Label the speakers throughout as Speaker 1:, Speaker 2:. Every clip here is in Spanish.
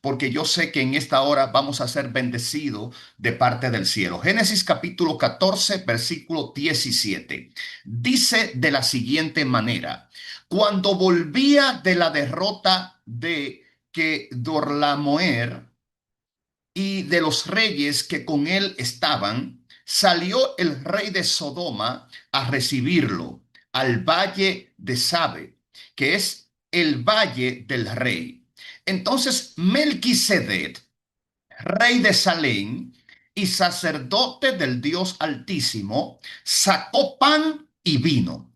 Speaker 1: porque yo sé que en esta hora vamos a ser bendecidos de parte del cielo. Génesis capítulo 14, versículo 17. Dice de la siguiente manera: cuando volvía de la derrota de Kedorlaomer y de los reyes que con él estaban, salió el rey de Sodoma a recibirlo al valle de Sabe, que es el valle del rey. Entonces Melquisedec, rey de Salem y sacerdote del Dios Altísimo, sacó pan y vino,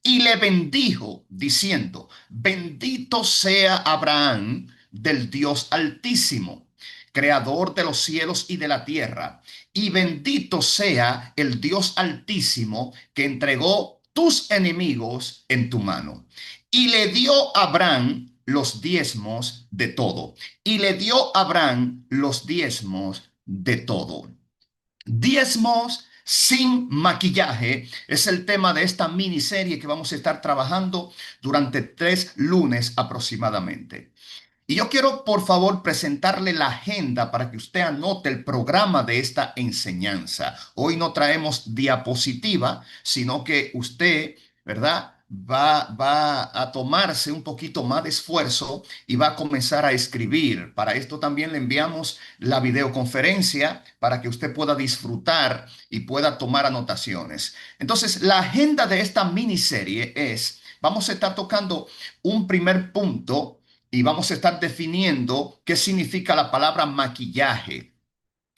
Speaker 1: y le bendijo, diciendo: bendito sea Abraham del Dios Altísimo, creador de los cielos y de la tierra, y bendito sea el Dios Altísimo que entregó tus enemigos en tu mano. Y le dio a Abraham los diezmos de todo. Y le dio a Abraham los diezmos de todo. Diezmos sin maquillaje es el tema de esta miniserie que vamos a estar trabajando durante 3 lunes aproximadamente. Y yo quiero, por favor, presentarle la agenda para que usted anote el programa de esta enseñanza. Hoy no traemos diapositiva, sino que usted, ¿verdad? Va a tomarse un poquito más de esfuerzo y va a comenzar a escribir. Para esto también le enviamos la videoconferencia para que usted pueda disfrutar y pueda tomar anotaciones. Entonces, la agenda de esta miniserie es: vamos a estar tocando un primer punto y vamos a estar definiendo qué significa la palabra maquillaje.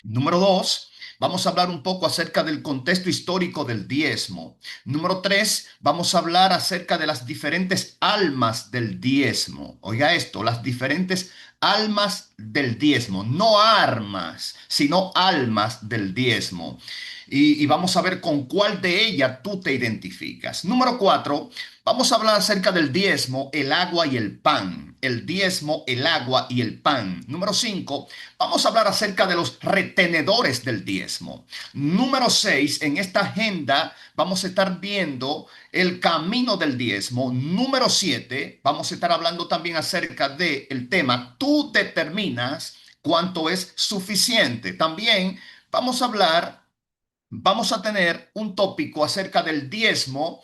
Speaker 1: Número 2, vamos a hablar un poco acerca del contexto histórico del diezmo. Número 3, vamos a hablar acerca de las diferentes almas del diezmo. Oiga esto, las diferentes almas del diezmo, no armas, sino almas del diezmo. Y vamos a ver con cuál de ellas tú te identificas. Número 4, vamos a hablar acerca del diezmo, el agua y el pan. El diezmo, el agua y el pan. Número 5, vamos a hablar acerca de los retenedores del diezmo. Número 6, en esta agenda vamos a estar viendo el camino del diezmo. Número 7, vamos a estar hablando también acerca del tema: tú determinas cuánto es suficiente. También vamos a tener un tópico acerca del diezmo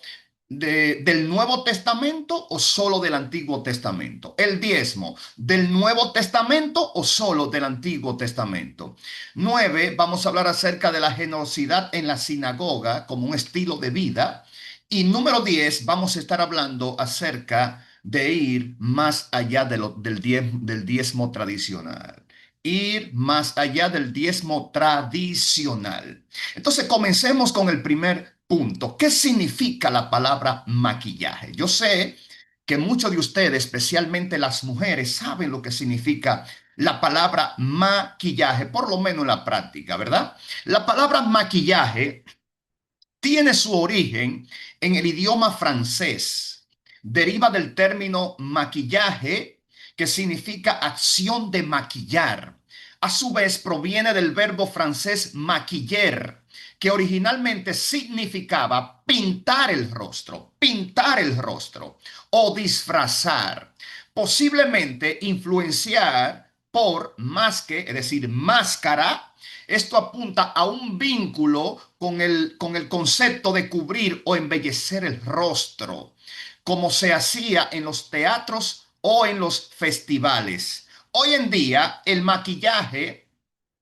Speaker 1: del Nuevo Testamento o solo del Antiguo Testamento. El diezmo del Nuevo Testamento o solo del Antiguo Testamento. 9, vamos a hablar acerca de la generosidad en la sinagoga como un estilo de vida. Y número 10, vamos a estar hablando acerca de ir más allá del diezmo tradicional. Ir más allá del diezmo tradicional. Entonces, comencemos con el primer punto. ¿Qué significa la palabra maquillaje? Yo sé que muchos de ustedes, especialmente las mujeres, saben lo que significa la palabra maquillaje, por lo menos en la práctica, ¿verdad? La palabra maquillaje tiene su origen en el idioma francés. Deriva del término maquillaje, que significa acción de maquillar. A su vez, proviene del verbo francés maquiller, que originalmente significaba pintar el rostro o disfrazar, posiblemente influenciar por masque, es decir, máscara. Esto apunta a un vínculo con el concepto de cubrir o embellecer el rostro, como se hacía en los teatros o en los festivales. Hoy en día, el maquillaje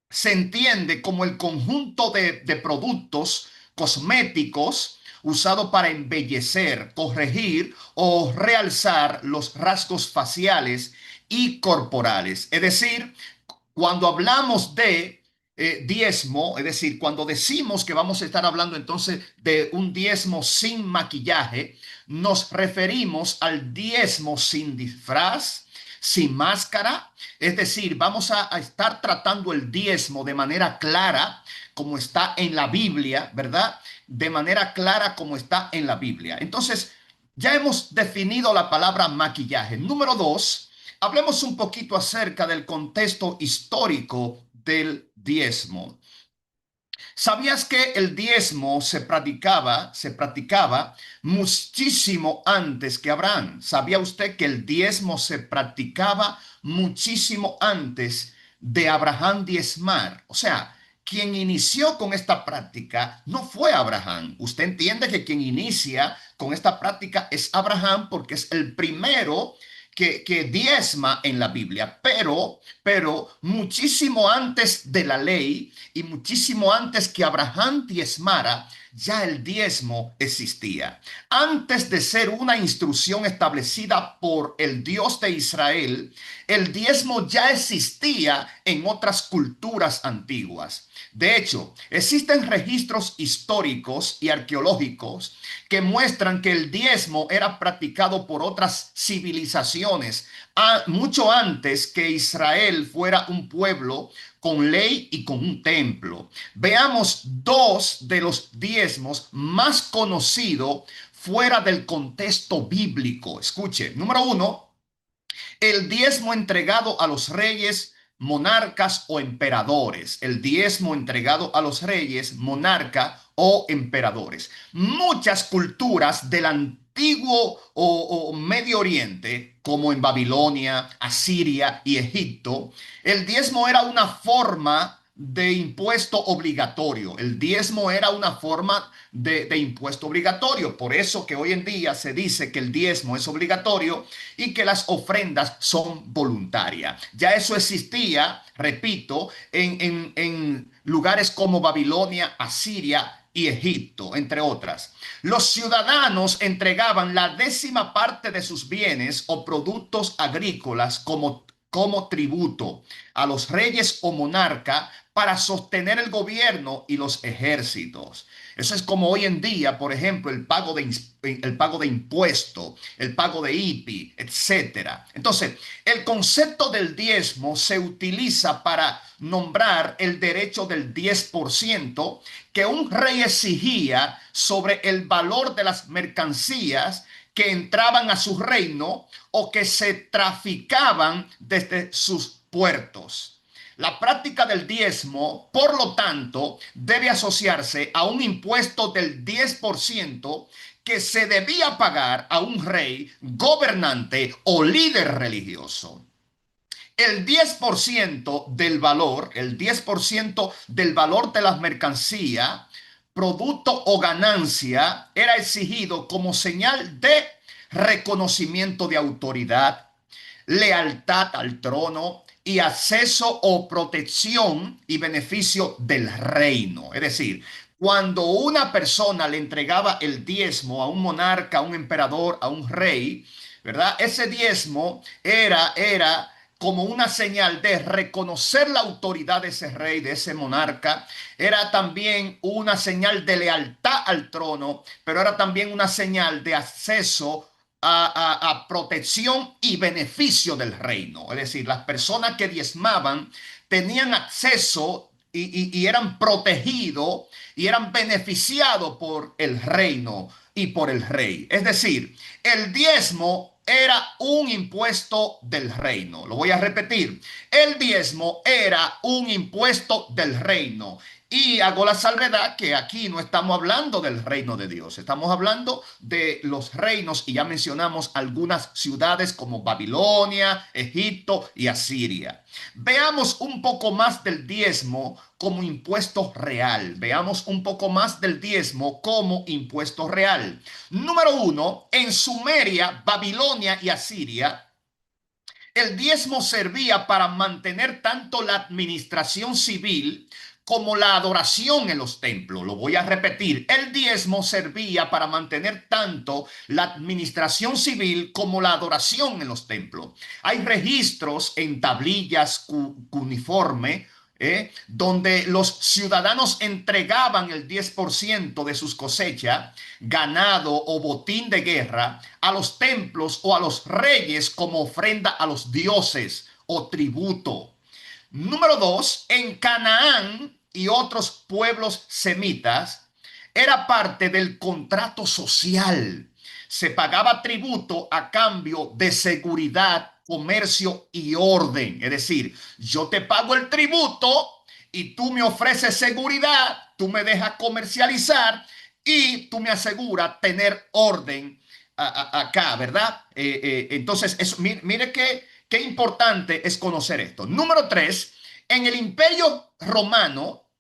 Speaker 1: se entiende como el conjunto de productos cosméticos usado para embellecer, corregir o realzar los rasgos faciales y corporales. Es decir, cuando hablamos de diezmo, es decir, cuando decimos que vamos a estar hablando entonces de un diezmo sin maquillaje, nos referimos al diezmo sin disfraz, sin máscara. Es decir, vamos a estar tratando el diezmo de manera clara, como está en la Biblia, ¿verdad? De manera clara como está en la Biblia. Entonces, ya hemos definido la palabra maquillaje. Número 2, hablemos un poquito acerca del contexto histórico del diezmo. ¿Sabías que el diezmo se practicaba muchísimo antes que Abraham? ¿Sabía usted que el diezmo se practicaba muchísimo antes de Abraham diezmar? O sea, quien inició con esta práctica no fue Abraham. Usted entiende que quien inicia con esta práctica es Abraham porque es el primero que diezma en la Biblia, pero muchísimo antes de la ley y muchísimo antes que Abraham diezmara, ya el diezmo existía. Antes de ser una instrucción establecida por el Dios de Israel, el diezmo ya existía en otras culturas antiguas. De hecho, existen registros históricos y arqueológicos que muestran que el diezmo era practicado por otras civilizaciones mucho antes que Israel fuera un pueblo con ley y con un templo. Veamos dos de los diezmos más conocidos fuera del contexto bíblico. Escuche, número uno, el diezmo entregado a los reyes, monarcas o emperadores. El diezmo entregado a los reyes, monarca o emperadores. Muchas culturas del antiguo o Medio Oriente, como en Babilonia, Asiria y Egipto, el diezmo era una forma de impuesto obligatorio. El diezmo era una forma de impuesto obligatorio. Por eso que hoy en día se dice que el diezmo es obligatorio y que las ofrendas son voluntarias. Ya eso existía, repito, en lugares como Babilonia, Asiria y Egipto, entre otras. Los ciudadanos entregaban la 10ª parte de sus bienes o productos agrícolas como tributo a los reyes o monarca para sostener el gobierno y los ejércitos. Eso es como hoy en día, por ejemplo, el pago de impuesto, el pago de IPI, etcétera. Entonces, el concepto del diezmo se utiliza para nombrar el derecho del 10% que un rey exigía sobre el valor de las mercancías que entraban a su reino o que se traficaban desde sus puertos. La práctica del diezmo, por lo tanto, debe asociarse a un impuesto del 10% que se debía pagar a un rey, gobernante o líder religioso. El 10% del valor de las mercancías, producto o ganancia, era exigido como señal de reconocimiento de autoridad, lealtad al trono y acceso o protección y beneficio del reino. Es decir, cuando una persona le entregaba el diezmo a un monarca, a un emperador, a un rey, ¿verdad? Ese diezmo era como una señal de reconocer la autoridad de ese rey, de ese monarca. Era también una señal de lealtad al trono, pero era también una señal de acceso a protección y beneficio del reino. Es decir, las personas que diezmaban tenían acceso y eran protegidos y eran beneficiados por el reino y por el rey. Es decir, el diezmo era un impuesto del reino. Lo voy a repetir. El diezmo era un impuesto del reino. Y hago la salvedad que aquí no estamos hablando del reino de Dios, estamos hablando de los reinos y ya mencionamos algunas ciudades como Babilonia, Egipto y Asiria. Veamos un poco más del diezmo como impuesto real. Veamos un poco más del diezmo como impuesto real. Número uno, en Sumeria, Babilonia y Asiria, el diezmo servía para mantener tanto la administración civil como la adoración en los templos. Lo voy a repetir. El diezmo servía para mantener tanto la administración civil como la adoración en los templos. Hay registros en tablillas cuneiformes, donde los ciudadanos entregaban el 10% de sus cosechas, ganado o botín de guerra, a los templos o a los reyes como ofrenda a los dioses o tributo. Número dos, en Canaán y otros pueblos semitas, era parte del contrato social. Se pagaba tributo a cambio de seguridad, comercio y orden. Es decir, yo te pago el tributo y tú me ofreces seguridad, tú me dejas comercializar y tú me aseguras tener orden acá, ¿verdad? Entonces, eso, mire qué importante es conocer esto. Número tres, en el Imperio Romano,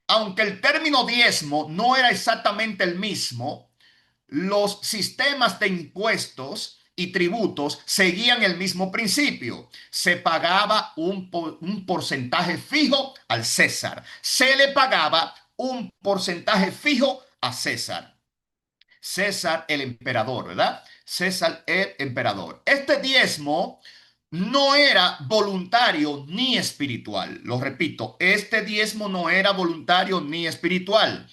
Speaker 1: aunque el término diezmo no era exactamente el mismo, los sistemas de impuestos y tributos seguían el mismo principio. Se pagaba un porcentaje fijo al César. Se le pagaba un porcentaje fijo a César. César el emperador, ¿verdad? César el emperador. Este diezmo no era voluntario ni espiritual. Lo repito, este diezmo no era voluntario ni espiritual,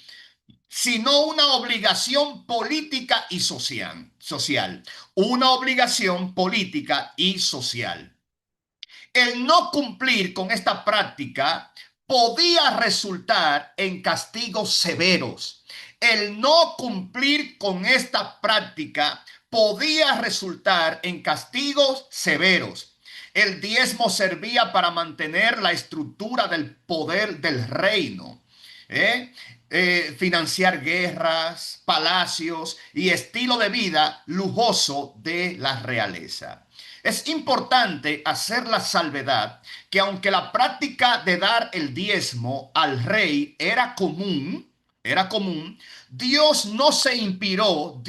Speaker 1: sino una obligación política y social. Una obligación política y social. El no cumplir con esta práctica podía resultar en castigos severos. El no cumplir con esta práctica podía resultar en castigos severos. El diezmo servía para mantener la estructura del poder del reino. ¿eh? Financiar guerras, palacios y estilo de vida lujoso de la realeza. Es importante hacer la salvedad que aunque la práctica de dar el diezmo al rey era común, Dios no se inspiró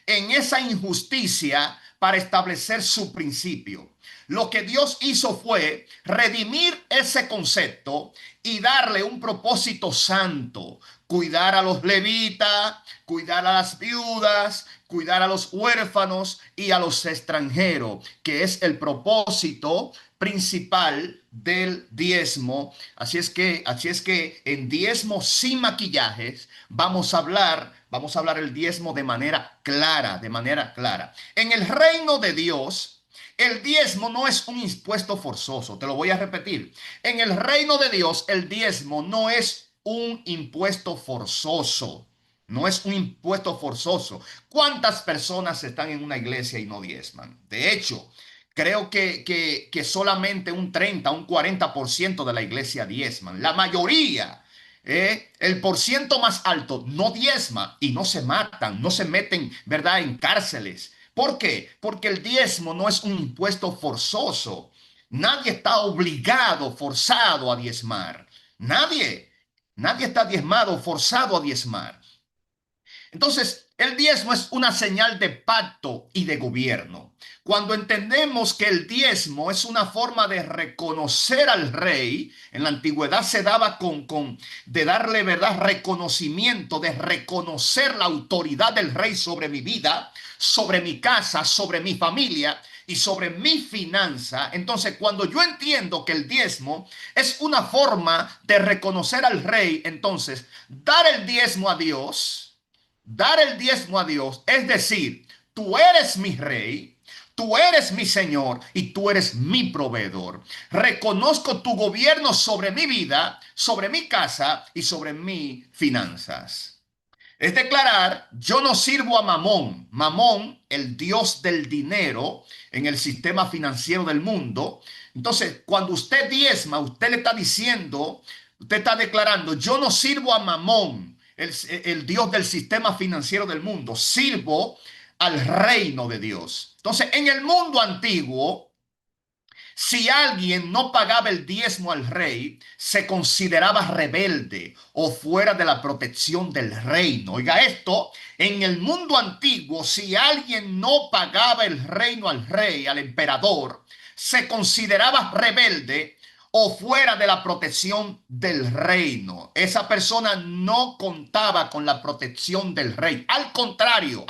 Speaker 1: en esa injusticia para establecer su principio. Lo que Dios hizo fue redimir ese concepto y darle un propósito santo, cuidar a los levitas, cuidar a las viudas, cuidar a los huérfanos y a los extranjeros, que es el propósito principal del diezmo. Así es que en diezmo sin maquillajes vamos a hablar el diezmo de manera clara, de manera clara. En el reino de Dios, el diezmo no es un impuesto forzoso, te lo voy a repetir. En el reino de Dios, el diezmo no es un impuesto forzoso. No es un impuesto forzoso. ¿Cuántas personas están en una iglesia y no diezman? De hecho, creo que solamente un 30, un 40% de la iglesia diezman. La mayoría, el porciento más alto no diezma y no se matan, no se meten, ¿verdad?, en cárceles. ¿Por qué? Porque el diezmo no es un impuesto forzoso. Nadie está obligado, forzado a diezmar. Nadie. Nadie está diezmado, forzado a diezmar. Entonces, el diezmo es una señal de pacto y de gobierno. Cuando entendemos que el diezmo es una forma de reconocer al rey, en la antigüedad se daba de darle, ¿verdad?, reconocimiento, de reconocer la autoridad del rey sobre mi vida, sobre mi casa, sobre mi familia y sobre mi finanza. Entonces, cuando yo entiendo que el diezmo es una forma de reconocer al rey, entonces, dar el diezmo a Dios. Dar el diezmo a Dios es decir, tú eres mi rey, tú eres mi Señor y tú eres mi proveedor. Reconozco tu gobierno sobre mi vida, sobre mi casa y sobre mis finanzas. Es declarar, yo no sirvo a Mamón. Mamón, el dios del dinero en el sistema financiero del mundo. Entonces, cuando usted diezma, usted le está diciendo, usted está declarando, yo no sirvo a Mamón, el dios del sistema financiero del mundo. Sirvo al reino de Dios. Entonces, en el mundo antiguo, si alguien no pagaba el diezmo al rey, se consideraba rebelde o fuera de la protección del reino. Oiga esto, en el mundo antiguo, si alguien no pagaba el reino al rey, al emperador, se consideraba rebelde o fuera de la protección del reino. Esa persona no contaba con la protección del rey. Al contrario,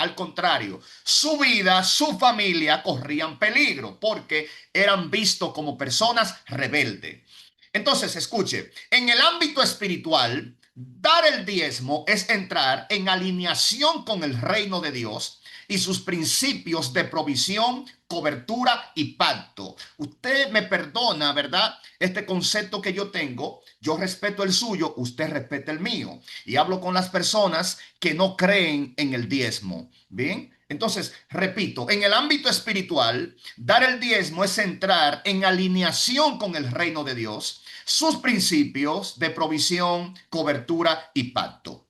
Speaker 1: su vida, su familia corrían peligro porque eran vistos como personas rebeldes. Entonces, escuche, en el ámbito espiritual, dar el diezmo es entrar en alineación con el reino de Dios y sus principios de provisión, cobertura y pacto. Usted me perdona, ¿verdad? Este concepto que yo tengo, yo respeto el suyo, usted respeta el mío. Y hablo con las personas que no creen en el diezmo. ¿Bien? Entonces, repito, en el ámbito espiritual, dar el diezmo es entrar en alineación con el reino de Dios, sus principios de provisión, cobertura y pacto.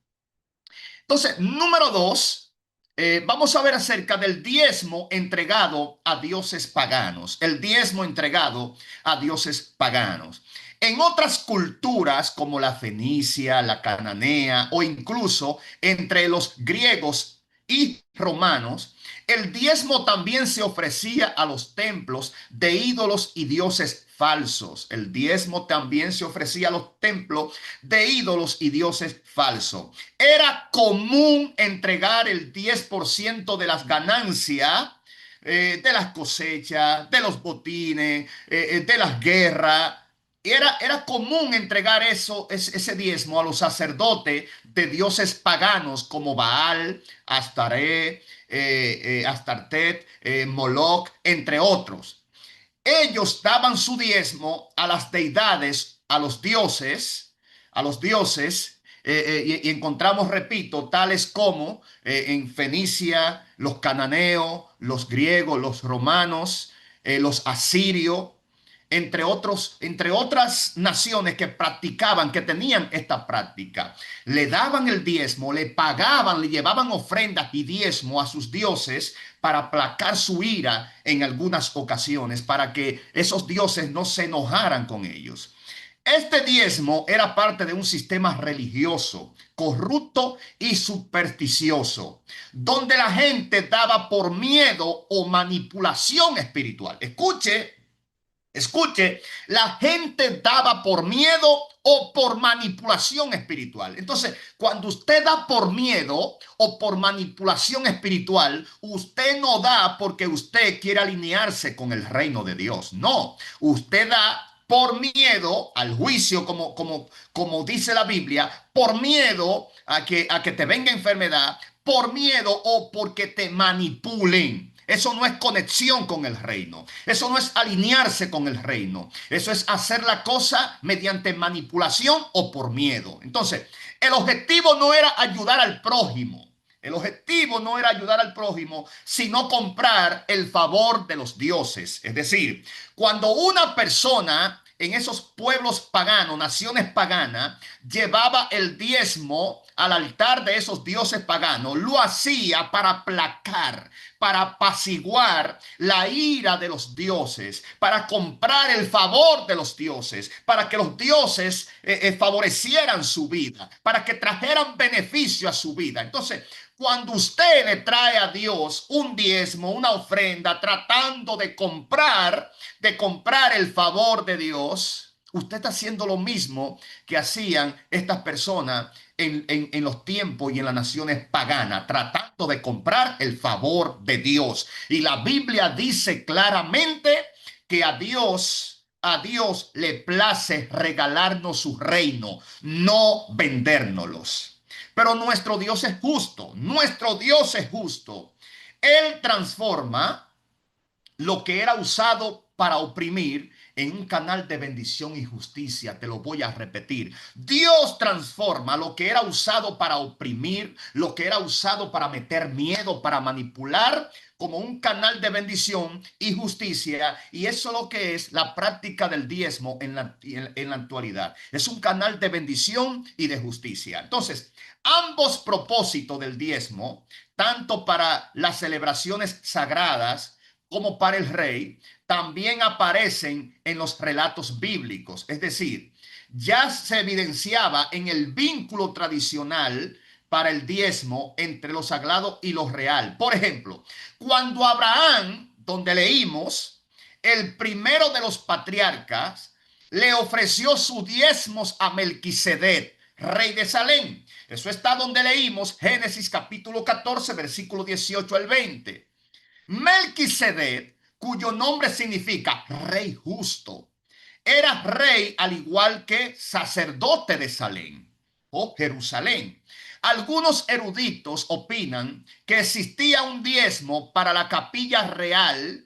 Speaker 1: Entonces, número dos, vamos a ver acerca del diezmo entregado a dioses paganos. El diezmo entregado a dioses paganos. En otras culturas como la fenicia, la cananea o incluso entre los griegos y romanos, el diezmo también se ofrecía a los templos de ídolos y dioses falsos. El diezmo también se ofrecía a los templos de ídolos y dioses falsos. Era común entregar el 10% de las ganancias, de las cosechas, de los botines, de las guerras. Era común entregar ese diezmo a los sacerdotes de dioses paganos como Baal, Astartet, Moloch, entre otros. Ellos daban su diezmo a las deidades, a los dioses, y encontramos, repito, tales como en Fenicia, los cananeos, los griegos, los romanos, los asirios, entre otros, entre otras naciones que practicaban, que tenían esta práctica. Le daban el diezmo, le pagaban, le llevaban ofrendas y diezmo a sus dioses para aplacar su ira en algunas ocasiones, para que esos dioses no se enojaran con ellos. Este diezmo era parte de un sistema religioso, corrupto y supersticioso, donde la gente daba por miedo o manipulación espiritual. Escuche, la gente daba por miedo o por manipulación espiritual. Entonces, cuando usted da por miedo o por manipulación espiritual, usted no da porque usted quiere alinearse con el reino de Dios. No, usted da por miedo al juicio, como dice la Biblia, por miedo a que te venga enfermedad, por miedo o porque te manipulen. Eso no es conexión con el reino. Eso no es alinearse con el reino. Eso es hacer la cosa mediante manipulación o por miedo. Entonces, el objetivo no era ayudar al prójimo. El objetivo no era ayudar al prójimo, sino comprar el favor de los dioses. Es decir, cuando una persona en esos pueblos paganos, naciones paganas, llevaba el diezmo al altar de esos dioses paganos, lo hacía para aplacar, para apaciguar la ira de los dioses, para comprar el favor de los dioses, para que los dioses favorecieran su vida, para que trajeran beneficio a su vida. Entonces, cuando usted le trae a Dios un diezmo, una ofrenda, tratando de comprar el favor de Dios, usted está haciendo lo mismo que hacían estas personas en los tiempos y en las naciones paganas, tratando de comprar el favor de Dios. Y la Biblia dice claramente que a Dios le place regalarnos su reino, no vendérnoslos. Pero nuestro Dios es justo, nuestro Dios es justo. Él transforma lo que era usado para oprimir en un canal de bendición y justicia. Te lo voy a repetir. Dios transforma lo que era usado para oprimir, lo que era usado para meter miedo, para manipular, como un canal de bendición y justicia. Y eso es lo que es la práctica del diezmo en la actualidad. Es un canal de bendición y de justicia. Entonces, ambos propósitos del diezmo, tanto para las celebraciones sagradas como para el rey, también aparecen en los relatos bíblicos. Es decir, ya se evidenciaba en el vínculo tradicional para el diezmo entre lo sagrado y lo real. Por ejemplo, cuando Abraham, donde leímos, el primero de los patriarcas, le ofreció sus diezmos a Melquisedec, rey de Salem. Eso está donde leímos Génesis capítulo 14, versículo 18 al 20. Melquisedec, cuyo nombre significa rey justo, era rey al igual que sacerdote de Salem o Jerusalén. Algunos eruditos opinan que existía un diezmo para la capilla real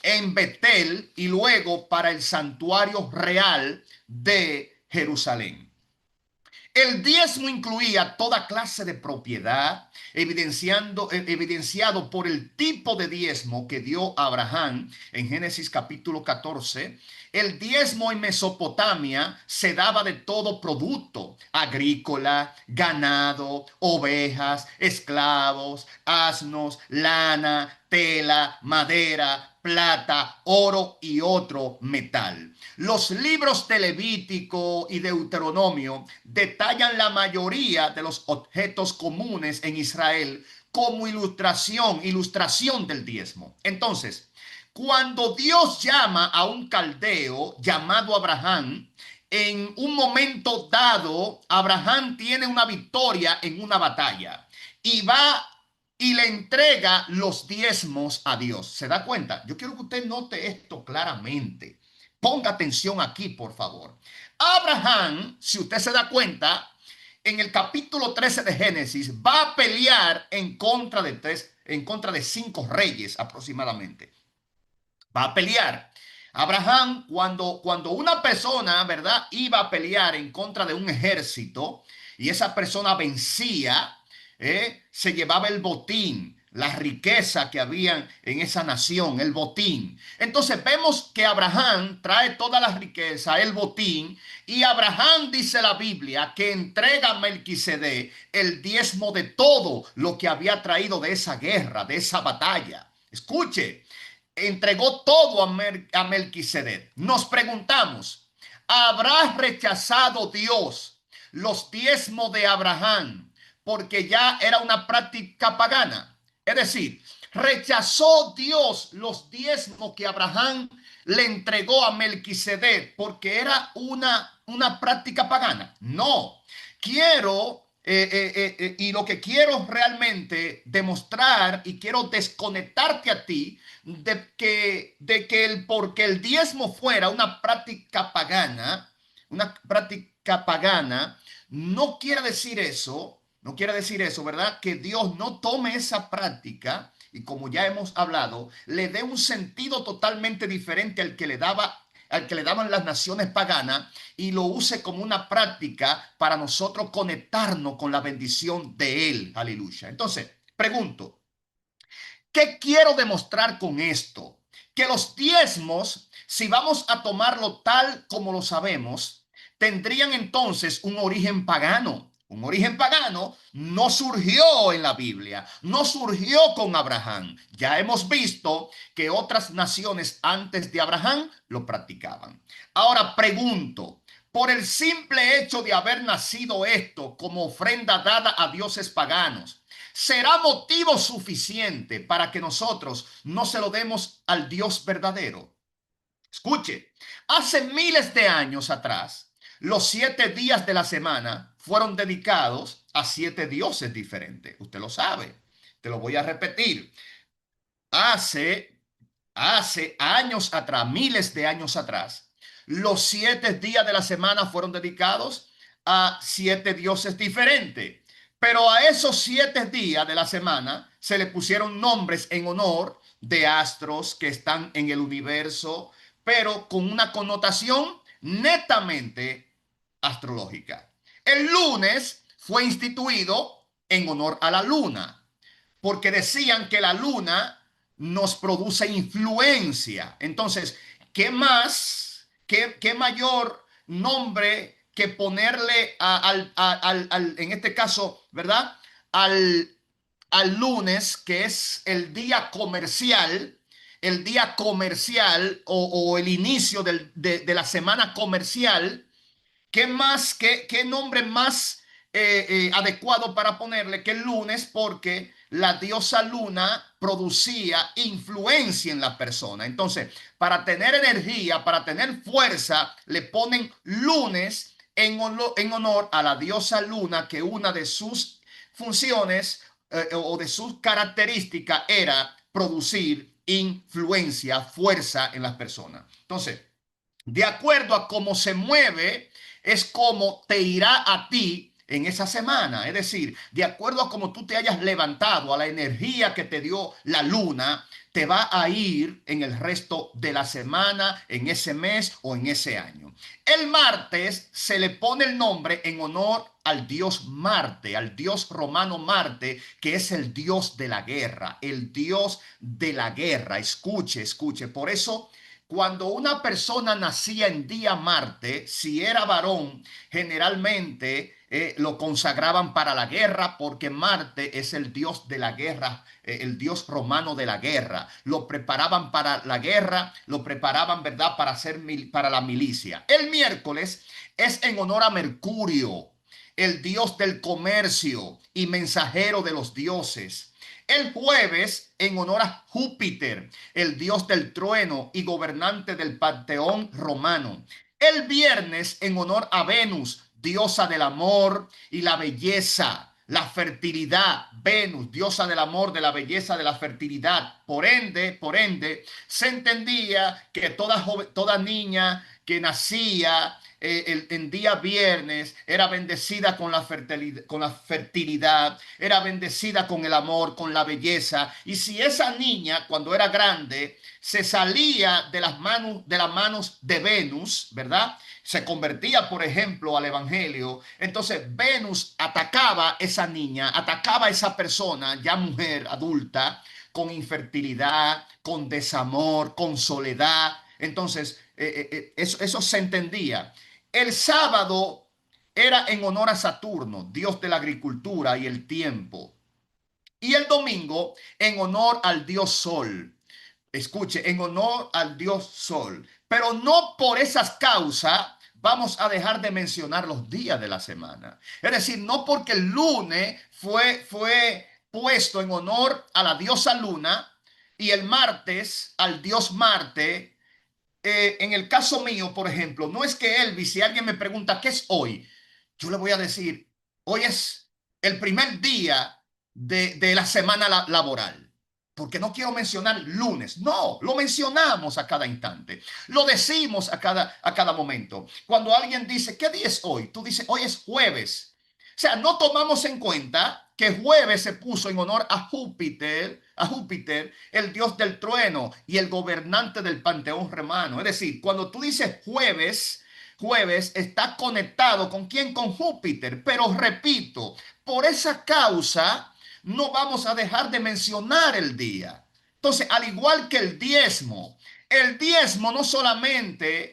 Speaker 1: en Betel y luego para el santuario real de Jerusalén. El diezmo incluía toda clase de propiedad, evidenciado por el tipo de diezmo que dio Abraham en Génesis capítulo 14. El diezmo en Mesopotamia se daba de todo producto agrícola, ganado, ovejas, esclavos, asnos, lana, tela, madera, plata, oro y otro metal. Los libros de Levítico y Deuteronomio detallan la mayoría de los objetos comunes en Israel como ilustración del diezmo. Entonces, cuando Dios llama a un caldeo llamado Abraham, en un momento dado, Abraham tiene una victoria en una batalla y va y le entrega los diezmos a Dios. ¿Se da cuenta? Yo quiero que usted note esto claramente. Ponga atención aquí, por favor. Abraham, si usted se da cuenta, en el capítulo 13 de Génesis va a pelear en contra de 5 reyes aproximadamente. Va a pelear. Abraham, cuando una persona, ¿verdad?, iba a pelear en contra de un ejército y esa persona vencía, se llevaba el botín, la riqueza que había en esa nación, el botín. Entonces vemos que Abraham trae toda la riqueza, el botín, y Abraham, dice la Biblia, que entrega a Melquisedec el diezmo de todo lo que había traído de esa guerra, de esa batalla. Escuche, entregó todo a Melquisedec. Nos preguntamos, ¿habrá rechazado Dios los diezmos de Abraham porque ya era una práctica pagana? Es decir, ¿rechazó Dios los diezmos que Abraham le entregó a Melquisedec porque era una práctica pagana? No. Y lo que quiero realmente demostrar y quiero desconectarte a ti porque el diezmo fuera una práctica pagana, no quiere decir eso, no quiere decir eso, ¿verdad? Que Dios no tome esa práctica y, como ya hemos hablado, le dé un sentido totalmente diferente al que le daban las naciones paganas y lo use como una práctica para nosotros conectarnos con la bendición de Él. Aleluya. Entonces, pregunto, ¿qué quiero demostrar con esto? Que los diezmos, si vamos a tomarlo tal como lo sabemos, tendrían entonces un origen pagano. Un origen pagano no surgió en la Biblia, no surgió con Abraham. Ya hemos visto que otras naciones antes de Abraham lo practicaban. Ahora pregunto, por el simple hecho de haber nacido esto como ofrenda dada a dioses paganos, ¿será motivo suficiente para que nosotros no se lo demos al Dios verdadero? Escuche, hace miles de años atrás, los 7 días de la semana fueron dedicados a 7 dioses diferentes. Usted lo sabe. Te lo voy a repetir. Hace, hace años atrás, miles de años atrás, los 7 días de la semana fueron dedicados a 7 dioses diferentes. Pero a esos 7 días de la semana se le pusieron nombres en honor de astros que están en el universo, pero con una connotación netamente astrológica. El lunes fue instituido en honor a la luna, porque decían que la luna nos produce influencia. Entonces, ¿qué más, qué mayor nombre que ponerle en este caso, ¿verdad? Al, al lunes, que es el día comercial o el inicio de la semana comercial. ¿Qué más, qué nombre más adecuado para ponerle que el lunes? Porque la diosa luna producía influencia en la persona. Entonces, para tener energía, para tener fuerza, le ponen lunes en honor a la diosa luna, que una de sus funciones o de sus características era producir influencia, fuerza en las personas. Entonces, de acuerdo a cómo se mueve, es como te irá a ti en esa semana. Es decir, de acuerdo a cómo tú te hayas levantado, a la energía que te dio la luna, te va a ir en el resto de la semana, en ese mes o en ese año. Saturno. El martes se le pone el nombre en honor al dios Marte, al dios romano Marte, que es el dios de la guerra, el dios de la guerra. Escuche, escuche. Por eso, cuando una persona nacía en día Marte, si era varón, generalmente lo consagraban para la guerra, porque Marte es el dios de la guerra, el dios romano de la guerra. Lo preparaban para la guerra, lo preparaban, ¿verdad?, para hacer para la milicia. El miércoles es en honor a Mercurio, el dios del comercio y mensajero de los dioses. El jueves en honor a Júpiter, el dios del trueno y gobernante del panteón romano. El viernes en honor a Venus, diosa del amor y la belleza, la fertilidad. Venus, diosa del amor, de la belleza, de la fertilidad. Por ende, se entendía que toda niña que nacía en día viernes era bendecida con la fertilidad, era bendecida con el amor, con la belleza. Y si esa niña, cuando era grande, se salía de las manos de Venus, ¿verdad?, se convertía, por ejemplo, al evangelio, entonces Venus atacaba a esa niña, atacaba a esa persona, ya mujer adulta, con infertilidad, con desamor, con soledad. Entonces, eso se entendía. El sábado era en honor a Saturno, dios de la agricultura y el tiempo. Y el domingo en honor al dios Sol. Escuche, en honor al dios Sol. Pero no por esas causas vamos a dejar de mencionar los días de la semana. Es decir, no porque el lunes fue puesto en honor a la diosa Luna y el martes al dios Marte. En el caso mío, por ejemplo, no es que Elvis, si alguien me pregunta qué es hoy, yo le voy a decir, hoy es el primer día de la semana laboral. Porque no quiero mencionar lunes. No, lo mencionamos a cada instante. Lo decimos a cada momento. Cuando alguien dice, ¿qué día es hoy? Tú dices, hoy es jueves. O sea, no tomamos en cuenta que jueves se puso en honor a Júpiter, el dios del trueno y el gobernante del panteón romano. Es decir, cuando tú dices jueves está conectado ¿con quién? Con Júpiter. Pero repito, por esa causa no vamos a dejar de mencionar el día. Entonces, al igual que el diezmo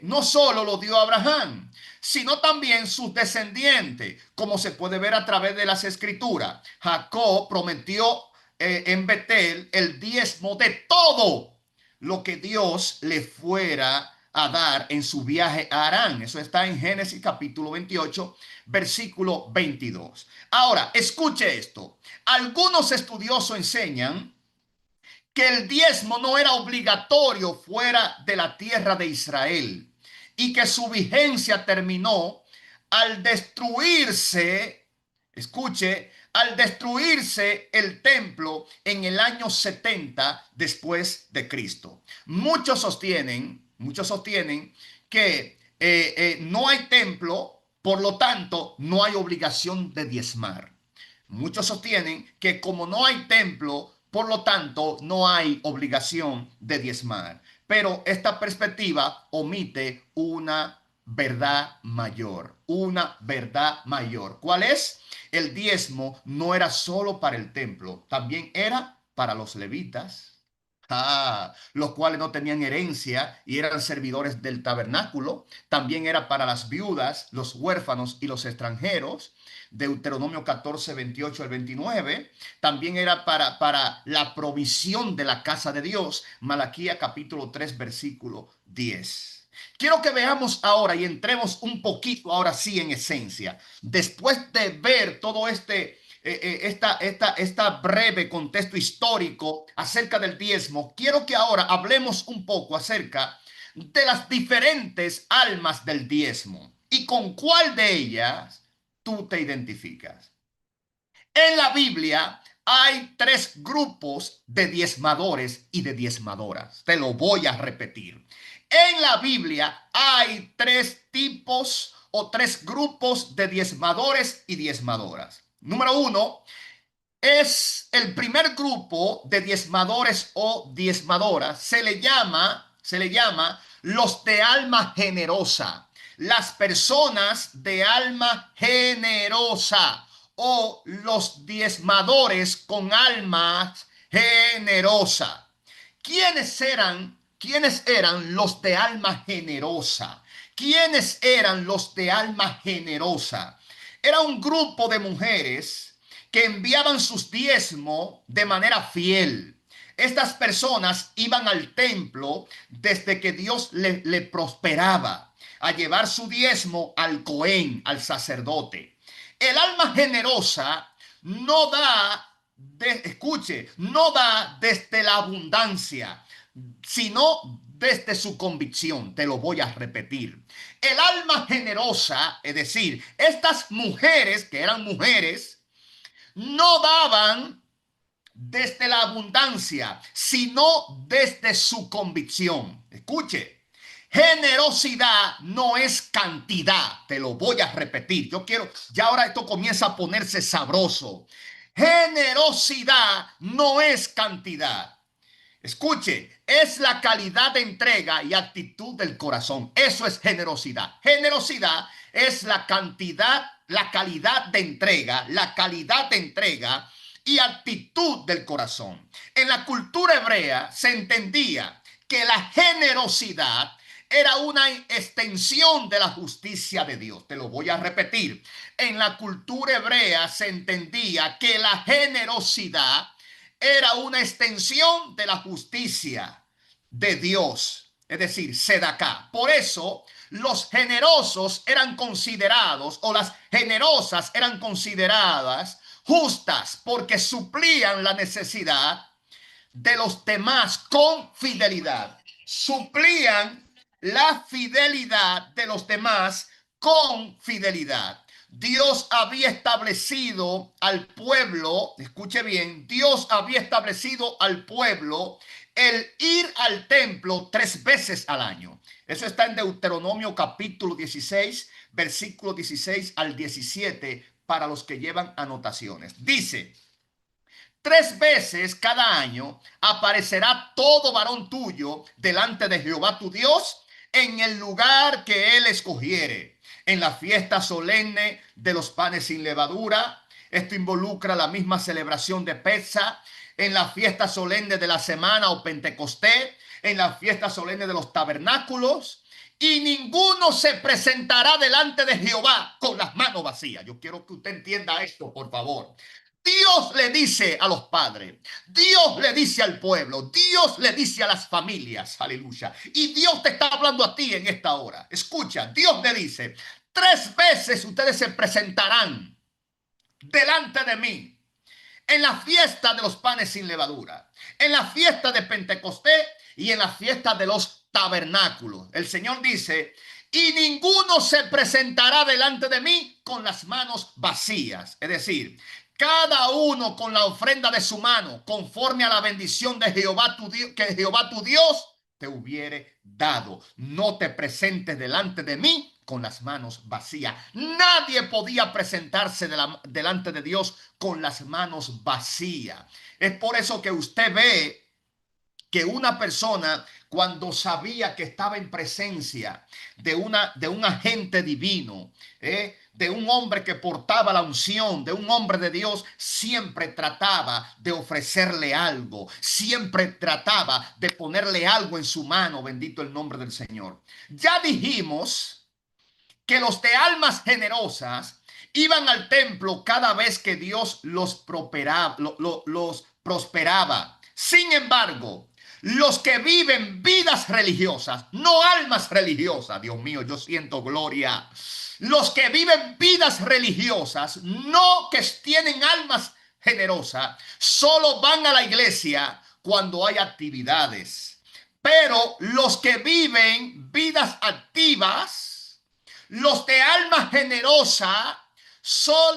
Speaker 1: no solo lo dio Abraham, sino también sus descendientes, como se puede ver a través de las escrituras. Jacob prometió en Betel el diezmo de todo lo que Dios le fuera a dar en su viaje a Harán. Eso está en Génesis capítulo 28, versículo 22. Ahora, escuche esto. Algunos estudiosos enseñan que el diezmo no era obligatorio fuera de la tierra de Israel y que su vigencia terminó al destruirse, escuche, al destruirse el templo en el año 70 después de Cristo. Muchos sostienen que no hay templo, por lo tanto, no hay obligación de diezmar. Muchos sostienen que como no hay templo, por lo tanto, no hay obligación de diezmar. Pero esta perspectiva omite una verdad mayor, una verdad mayor. ¿Cuál es? El diezmo no era solo para el templo, también era para los levitas, los cuales no tenían herencia y eran servidores del tabernáculo. También era para las viudas, los huérfanos y los extranjeros. Deuteronomio 14, 28 al 29. También era para la provisión de la casa de Dios. Malaquía capítulo 3, versículo 10. Quiero que veamos ahora y entremos un poquito ahora sí en esencia. Después de ver todo esta breve contexto histórico acerca del diezmo, quiero que ahora hablemos un poco acerca de las diferentes almas del diezmo y con cuál de ellas tú te identificas. En la Biblia hay tres grupos de diezmadores y de diezmadoras. Te lo voy a repetir. En la Biblia hay tres tipos o tres grupos de diezmadores y diezmadoras. Número uno es el primer grupo de diezmadores o diezmadoras. Se le llama los de alma generosa. las personas de alma generosa o los diezmadores con alma generosa. ¿Quiénes eran los de alma generosa? ¿Quiénes eran los de alma generosa? Era un grupo de mujeres que enviaban sus diezmos de manera fiel. Estas personas iban al templo desde que Dios le prosperaba a llevar su diezmo al Cohen, al sacerdote. El alma generosa no da, escuche, no da desde la abundancia, sino desde su convicción. Te lo voy a repetir. El alma generosa, es decir, estas mujeres, que eran mujeres, no daban desde la abundancia, sino desde su convicción. Escuche, generosidad no es cantidad. Te lo voy a repetir. Yo quiero, ya ahora esto comienza a ponerse sabroso. Generosidad no es cantidad. Escuche, es la calidad de entrega y actitud del corazón. Eso es generosidad. Generosidad es la cantidad, la calidad de entrega, y actitud del corazón. En la cultura hebrea se entendía que la generosidad era una extensión de la justicia de Dios. Te lo voy a repetir. En la cultura hebrea se entendía que la generosidad era una extensión de la justicia de Dios, es decir, sedacá. Por eso los generosos eran considerados, o las generosas eran consideradas justas, porque suplían la necesidad de los demás con fidelidad. Suplían la fidelidad de los demás con fidelidad. Dios había establecido al pueblo, escuche bien, Dios había establecido al pueblo el ir al templo 3 veces al año. Eso está en Deuteronomio capítulo 16, versículo 16 al 17, para los que llevan anotaciones. Dice: 3 veces cada año aparecerá todo varón tuyo delante de Jehová tu Dios en el lugar que él escogiere, en la fiesta solemne de los panes sin levadura. Esto involucra la misma celebración de Pesach, en la fiesta solemne de la semana o Pentecostés, en la fiesta solemne de los tabernáculos. Y ninguno se presentará delante de Jehová con las manos vacías. Yo quiero que usted entienda esto, por favor. Dios le dice a los padres, Dios le dice al pueblo, Dios le dice a las familias, aleluya. Y Dios te está hablando a ti en esta hora. Escucha, Dios le dice: 3 veces ustedes se presentarán delante de mí en la fiesta de los panes sin levadura, en la fiesta de Pentecostés y en la fiesta de los tabernáculos. El Señor dice: y ninguno se presentará delante de mí con las manos vacías. Es decir, cada uno con la ofrenda de su mano, conforme a la bendición de Jehová tu Dios, que Jehová tu Dios te hubiere dado. No te presentes delante de mí con las manos vacías. Nadie podía presentarse delante de Dios con las manos vacías. Es por eso que usted ve que una persona, cuando sabía que estaba en presencia de un agente divino, de un hombre que portaba la unción, de un hombre de Dios, siempre trataba de ofrecerle algo, siempre trataba de ponerle algo en su mano. Bendito el nombre del Señor. Ya dijimos que los de almas generosas iban al templo cada vez que Dios los prosperaba. Sin embargo, los que viven vidas religiosas, no almas religiosas, Dios mío, yo siento gloria. Los que viven vidas religiosas, no que tienen almas generosas, solo van a la iglesia cuando hay actividades. Pero los que viven vidas activas, los de alma generosa,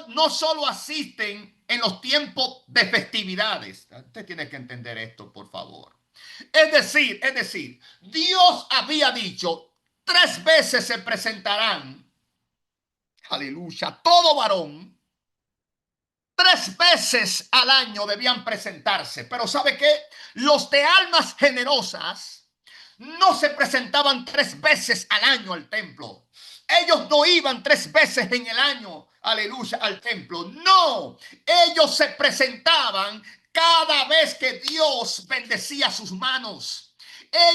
Speaker 1: no solo asisten en los tiempos de festividades. Usted tiene que entender esto, por favor. Es decir, Dios había dicho: 3 veces se presentarán, aleluya, todo varón. 3 veces al año debían presentarse. Pero ¿sabe qué? Los de almas generosas no se presentaban 3 veces al año al templo. Ellos no iban 3 veces en el año, aleluya, al templo. No, ellos se presentaban cada vez que Dios bendecía sus manos.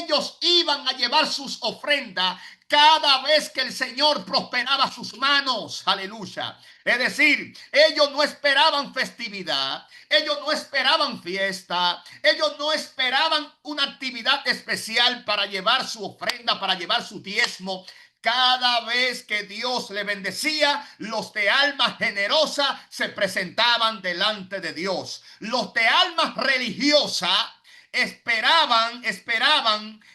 Speaker 1: Ellos iban a llevar sus ofrendas cada vez que el Señor prosperaba sus manos. Aleluya. Es decir, ellos no esperaban festividad, ellos no esperaban fiesta, ellos no esperaban una actividad especial para llevar su ofrenda, para llevar su diezmo. Cada vez que Dios le bendecía, los de alma generosa se presentaban delante de Dios. Los de alma religiosa esperaban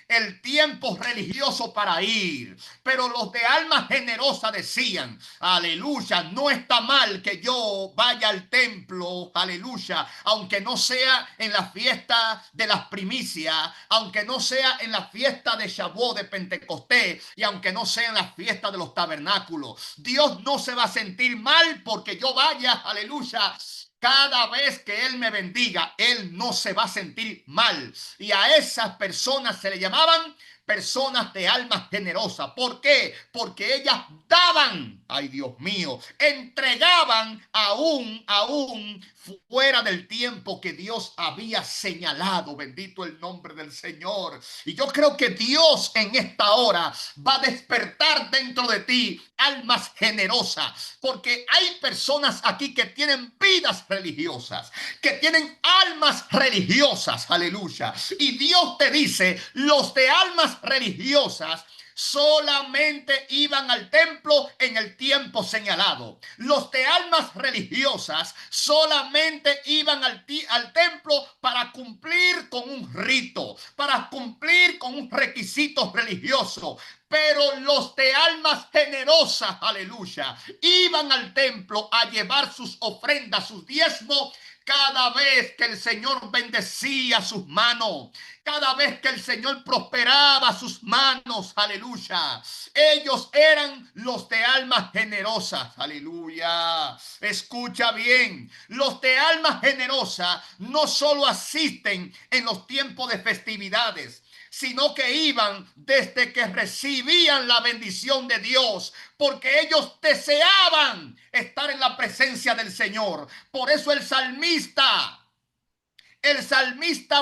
Speaker 1: el tiempo religioso para ir, pero los de alma generosa decían, aleluya, no está mal que yo vaya al templo, aleluya, aunque no sea en la fiesta de las primicias, aunque no sea en la fiesta de Shavuot, de Pentecostés, y aunque no sea en la fiesta de los tabernáculos. Dios no se va a sentir mal porque yo vaya, aleluya. Cada vez que Él me bendiga, Él no se va a sentir mal. Y a esas personas se le llamaban personas de alma generosa. ¿Por qué? Porque ellas daban, ay Dios mío, entregaban aún fuera del tiempo que Dios había señalado. Bendito el nombre del Señor. Y yo creo que Dios en esta hora va a despertar dentro de ti almas generosas, porque hay personas aquí que tienen vidas religiosas, que tienen almas religiosas, aleluya. Y Dios te dice, los de almas religiosas solamente iban al templo en el tiempo señalado. Los de almas religiosas solamente iban al templo para cumplir con un rito, para cumplir con un requisito religioso. Pero los de almas generosas, aleluya, iban al templo a llevar sus ofrendas, sus diezmos, cada vez que el Señor bendecía sus manos, cada vez que el Señor prosperaba sus manos, aleluya. Ellos eran los de almas generosas, aleluya. Escucha bien, los de almas generosas no solo asisten en los tiempos de festividades, sino que iban desde que recibían la bendición de Dios, porque ellos deseaban estar en la presencia del Señor. Por eso el salmista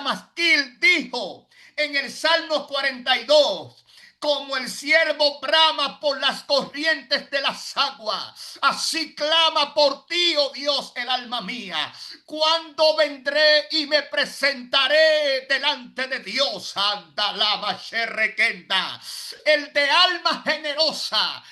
Speaker 1: Masquil dijo en el Salmo 42, como el siervo brama por las corrientes de las aguas, así clama por ti, oh Dios, el alma mía. Cuando vendré y me presentaré delante de Dios, anda la requenta. El de alma generosa,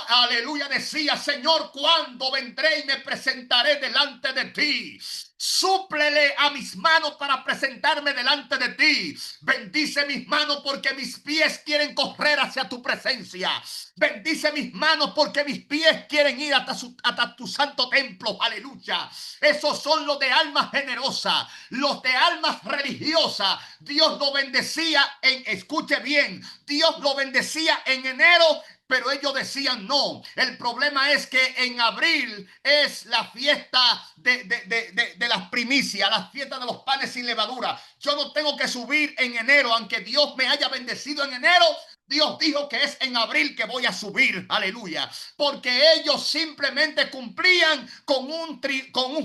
Speaker 1: aleluya, decía, Señor, cuando vendré y me presentaré delante de ti. Súplele a mis manos para presentarme delante de ti. Bendice mis manos porque mis pies quieren correr hacia tu presencia. Bendice mis manos porque mis pies quieren ir hasta tu santo templo. Aleluya. Esos son los de alma generosa, los de almas religiosas. Dios lo bendecía escuche bien, Dios lo bendecía en enero. Pero ellos decían no, el problema es que en abril es la fiesta de las primicias, la fiesta de los panes sin levadura. Yo no tengo que subir en enero, aunque Dios me haya bendecido en enero. Dios dijo que es en abril que voy a subir, aleluya, porque ellos simplemente cumplían con un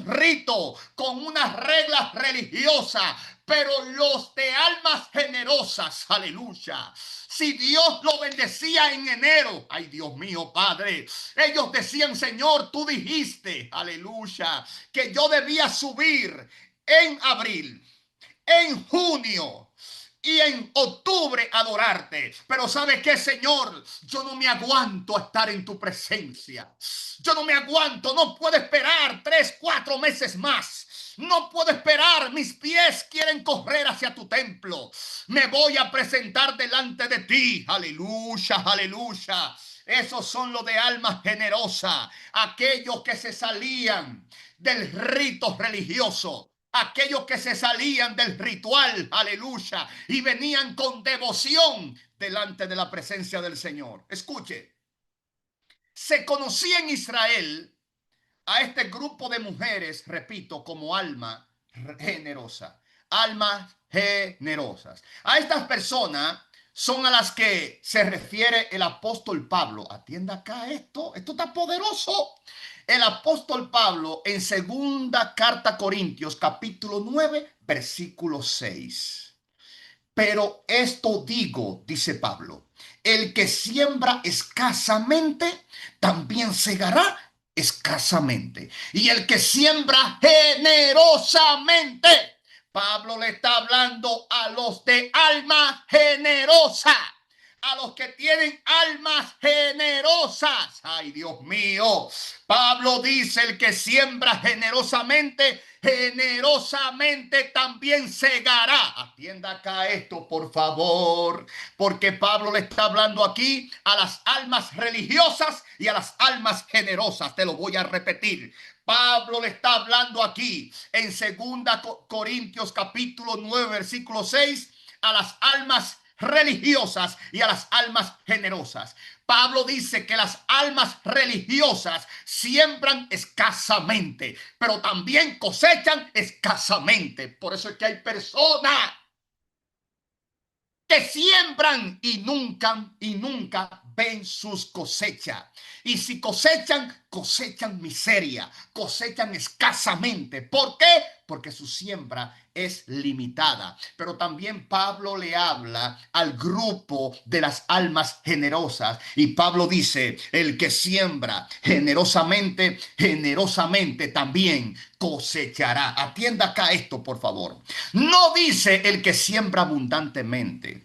Speaker 1: rito, con unas reglas religiosas. Pero los de almas generosas, aleluya, si Dios lo bendecía en enero, ay Dios mío, Padre, ellos decían, Señor, tú dijiste, aleluya, que yo debía subir en abril, en junio y en octubre adorarte. Pero ¿sabe qué, Señor? Yo no me aguanto a estar en tu presencia. Yo no me aguanto, no puedo esperar 3, 4 meses más. No puedo esperar, mis pies quieren correr hacia tu templo. Me voy a presentar delante de ti. Aleluya, aleluya. Esos son los de alma generosa, aquellos que se salían del rito religioso, aquellos que se salían del ritual, aleluya, y venían con devoción delante de la presencia del Señor. Escuche, se conocía en Israel a este grupo de mujeres, repito, como alma generosa. Almas generosas. A estas personas son a las que se refiere el apóstol Pablo. Atienda acá esto está poderoso. El apóstol Pablo en segunda carta a Corintios, capítulo 9, versículo 6. Pero esto digo, dice Pablo, el que siembra escasamente, también segará escasamente. Y el que siembra generosamente, Pablo le está hablando a los de alma generosa, a los que tienen almas generosas. Ay, Dios mío. Pablo dice, el que siembra generosamente, generosamente también segará. Atienda acá esto, por favor, porque Pablo le está hablando aquí a las almas religiosas y a las almas generosas. Te lo voy a repetir. Pablo le está hablando aquí en 2 Corintios capítulo 9 versículo 6 a las almas religiosas y a las almas generosas. Pablo dice que las almas religiosas siembran escasamente, pero también cosechan escasamente. Por eso es que hay personas que siembran y nunca ven sus cosechas. Y si cosechan, cosechan miseria, cosechan escasamente. ¿Por qué? Porque su siembra es limitada. Pero también Pablo le habla al grupo de las almas generosas. Y Pablo dice, el que siembra generosamente, generosamente también cosechará. Atienda acá esto, por favor. No dice el que siembra abundantemente.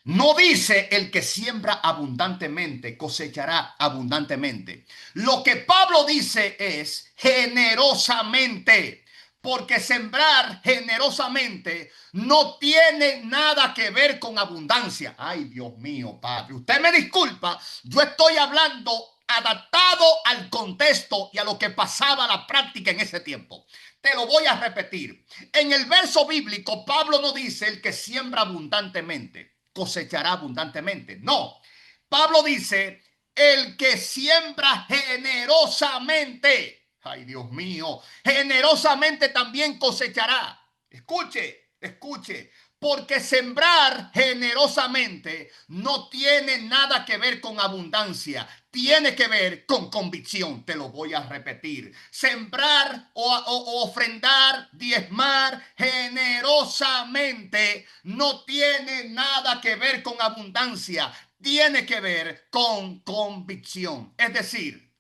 Speaker 1: No dice el que siembra abundantemente cosechará abundantemente. Lo que Pablo dice es generosamente, porque sembrar generosamente no tiene nada que ver con abundancia. Ay, Dios mío, Padre, usted me disculpa, yo estoy hablando adaptado al contexto y a lo que pasaba a la práctica en ese tiempo. Te lo voy a repetir. En el verso bíblico, Pablo no dice el que siembra abundantemente cosechará abundantemente. No, Pablo dice, el que siembra generosamente, ay Dios mío, generosamente también cosechará. Escuche, escuche, porque sembrar generosamente no tiene nada que ver con abundancia, tiene que ver con convicción. Te lo voy a repetir. Sembrar o ofrendar, diezmar generosamente no tiene nada que ver con abundancia, tiene que ver con convicción. Es decir,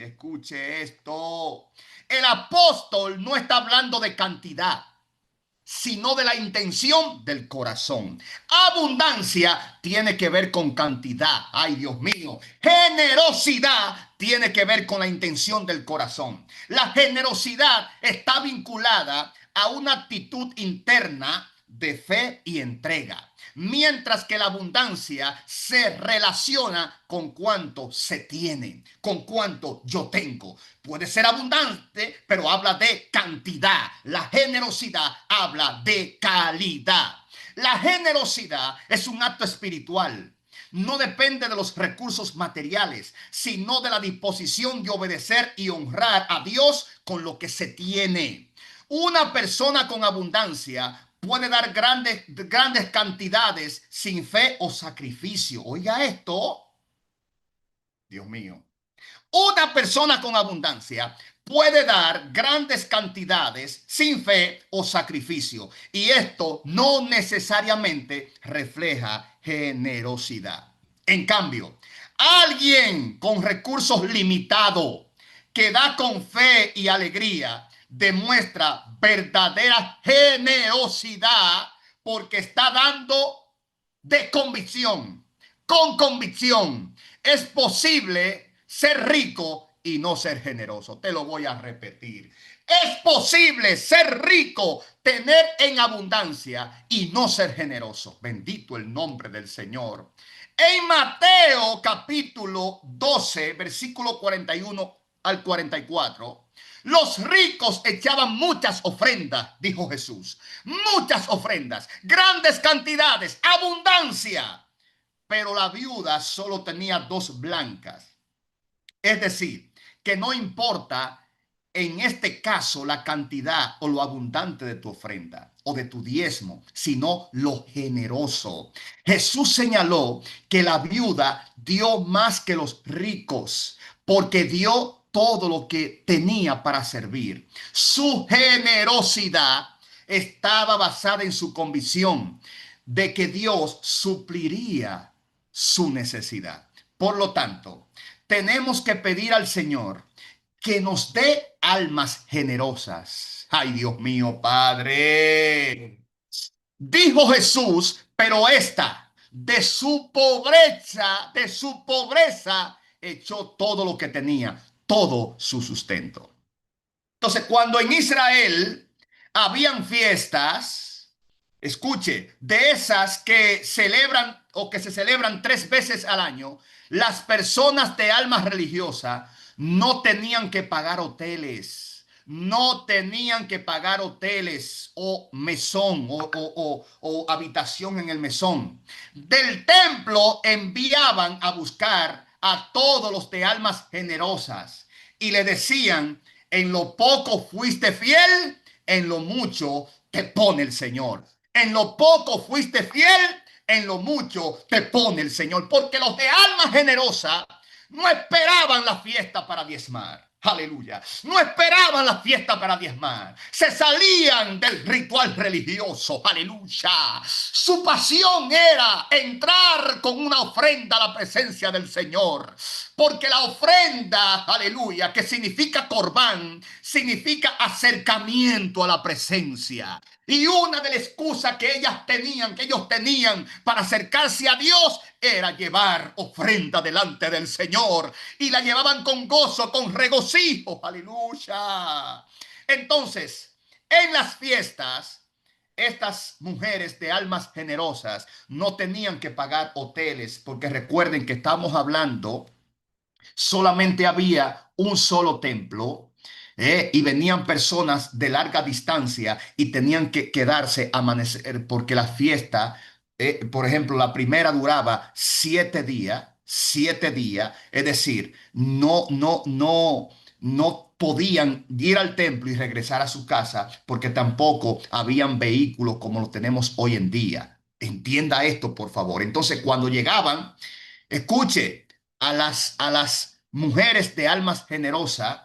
Speaker 1: escuche esto. El apóstol no está hablando de cantidad, sino de la intención del corazón. Abundancia tiene que ver con cantidad. Ay, Dios mío. Generosidad tiene que ver con la intención del corazón. La generosidad está vinculada a una actitud interna de fe y entrega, mientras que la abundancia se relaciona con cuánto se tiene, con cuánto yo tengo. Puede ser abundante, pero habla de cantidad. La generosidad habla de calidad. La generosidad es un acto espiritual. No depende de los recursos materiales, sino de la disposición de obedecer y honrar a Dios con lo que se tiene. Una persona con abundancia puede dar grandes cantidades sin fe o sacrificio. Oiga esto, Dios mío. Una persona con abundancia puede dar grandes cantidades sin fe o sacrificio. Y esto no necesariamente refleja generosidad. En cambio, alguien con recursos limitados que da con fe y alegría demuestra verdadera generosidad porque está dando de convicción, con convicción. Es posible ser rico y no ser generoso. Te lo voy a repetir. Es posible ser rico, tener en abundancia y no ser generoso. Bendito el nombre del Señor. En Mateo capítulo 12, versículo 41 al 44, los ricos echaban muchas ofrendas, dijo Jesús. Muchas ofrendas, grandes cantidades, abundancia. Pero la viuda solo tenía 2 blancas. Es decir, que no importa en este caso la cantidad o lo abundante de tu ofrenda o de tu diezmo, sino lo generoso. Jesús señaló que la viuda dio más que los ricos porque dio todo lo que tenía para servir. Su generosidad estaba basada en su convicción de que Dios supliría su necesidad. Por lo tanto, tenemos que pedir al Señor que nos dé almas generosas. Ay, Dios mío, Padre. Dijo Jesús, pero esta, de su pobreza, echó todo lo que tenía, todo su sustento. Entonces, cuando en Israel habían fiestas, escuche, de esas que celebran o que se celebran 3 veces al año, las personas de alma religiosa no tenían que pagar hoteles, no tenían que pagar hoteles o mesón o habitación en el mesón. Del templo enviaban a buscar a todos los de almas generosas y le decían, en lo poco fuiste fiel, en lo mucho te pone el Señor. En lo poco fuiste fiel, en lo mucho te pone el Señor. Porque los de alma generosa no esperaban la fiesta para diezmar. Aleluya. No esperaban la fiesta para diezmar. Se salían del ritual religioso. Aleluya. Su pasión era entrar con una ofrenda a la presencia del Señor. Porque la ofrenda, aleluya, que significa corbán, significa acercamiento a la presencia. Y una de las excusas que ellos tenían para acercarse a Dios era llevar ofrenda delante del Señor. Y la llevaban con gozo, con regocijo. Aleluya. Entonces, en las fiestas, estas mujeres de almas generosas no tenían que pagar hoteles, porque recuerden que estamos hablando, solamente había un solo templo, y venían personas de larga distancia y tenían que quedarse a amanecer porque la fiesta, por ejemplo, la primera duraba 7 días, es decir, no podían ir al templo y regresar a su casa porque tampoco habían vehículos como los tenemos hoy en día. Entienda esto, por favor. Entonces, cuando llegaban, escuche, a las mujeres de almas generosas,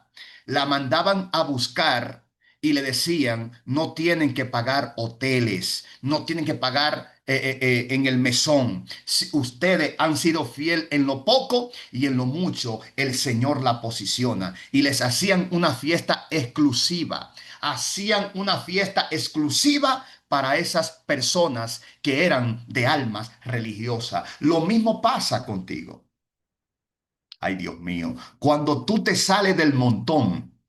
Speaker 1: la mandaban a buscar y le decían, no tienen que pagar hoteles, no tienen que pagar en el mesón. Si ustedes han sido fiel en lo poco y en lo mucho, el Señor la posiciona. Y les hacían una fiesta exclusiva. Hacían una fiesta exclusiva para esas personas que eran de almas religiosas. Lo mismo pasa contigo. Ay, Dios mío, cuando tú te sales del montón,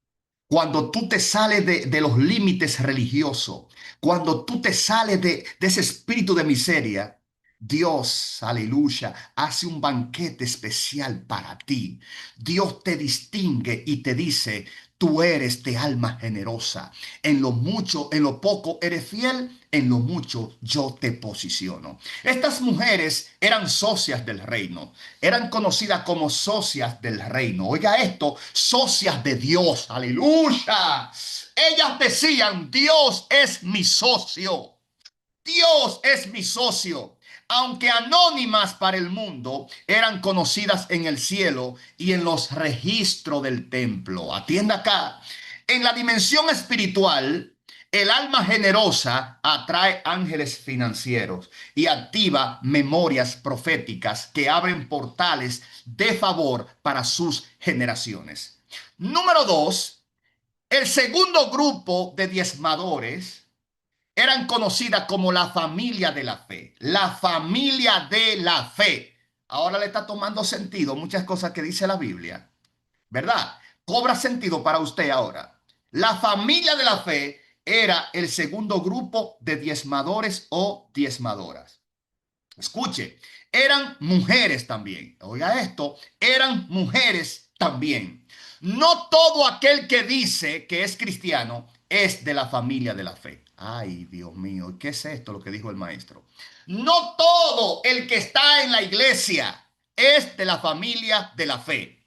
Speaker 1: cuando tú te sales de los límites religiosos, cuando tú te sales de ese espíritu de miseria, Dios, aleluya, hace un banquete especial para ti. Dios te distingue y te dice, tú eres de alma generosa. En lo mucho, en lo poco eres fiel, en lo mucho yo te posiciono. Estas mujeres eran socias del reino, eran conocidas como socias del reino. Oiga esto, socias de Dios, aleluya. Ellas decían, Dios es mi socio. Dios es mi socio. Aunque anónimas para el mundo, eran conocidas en el cielo y en los registros del templo. Atienda acá. En la dimensión espiritual, el alma generosa atrae ángeles financieros y activa memorias proféticas que abren portales de favor para sus generaciones. Número 2, el segundo grupo de diezmadores eran conocidas como la familia de la fe. La familia de la fe. Ahora le está tomando sentido muchas cosas que dice la Biblia, ¿verdad? Cobra sentido para usted ahora. La familia de la fe era el segundo grupo de diezmadores o diezmadoras. Escuche, eran mujeres también. Oiga esto, eran mujeres también. No todo aquel que dice que es cristiano es de la familia de la fe. Ay, Dios mío, ¿qué es esto lo que dijo el maestro? No todo el que está en la iglesia es de la familia de la fe.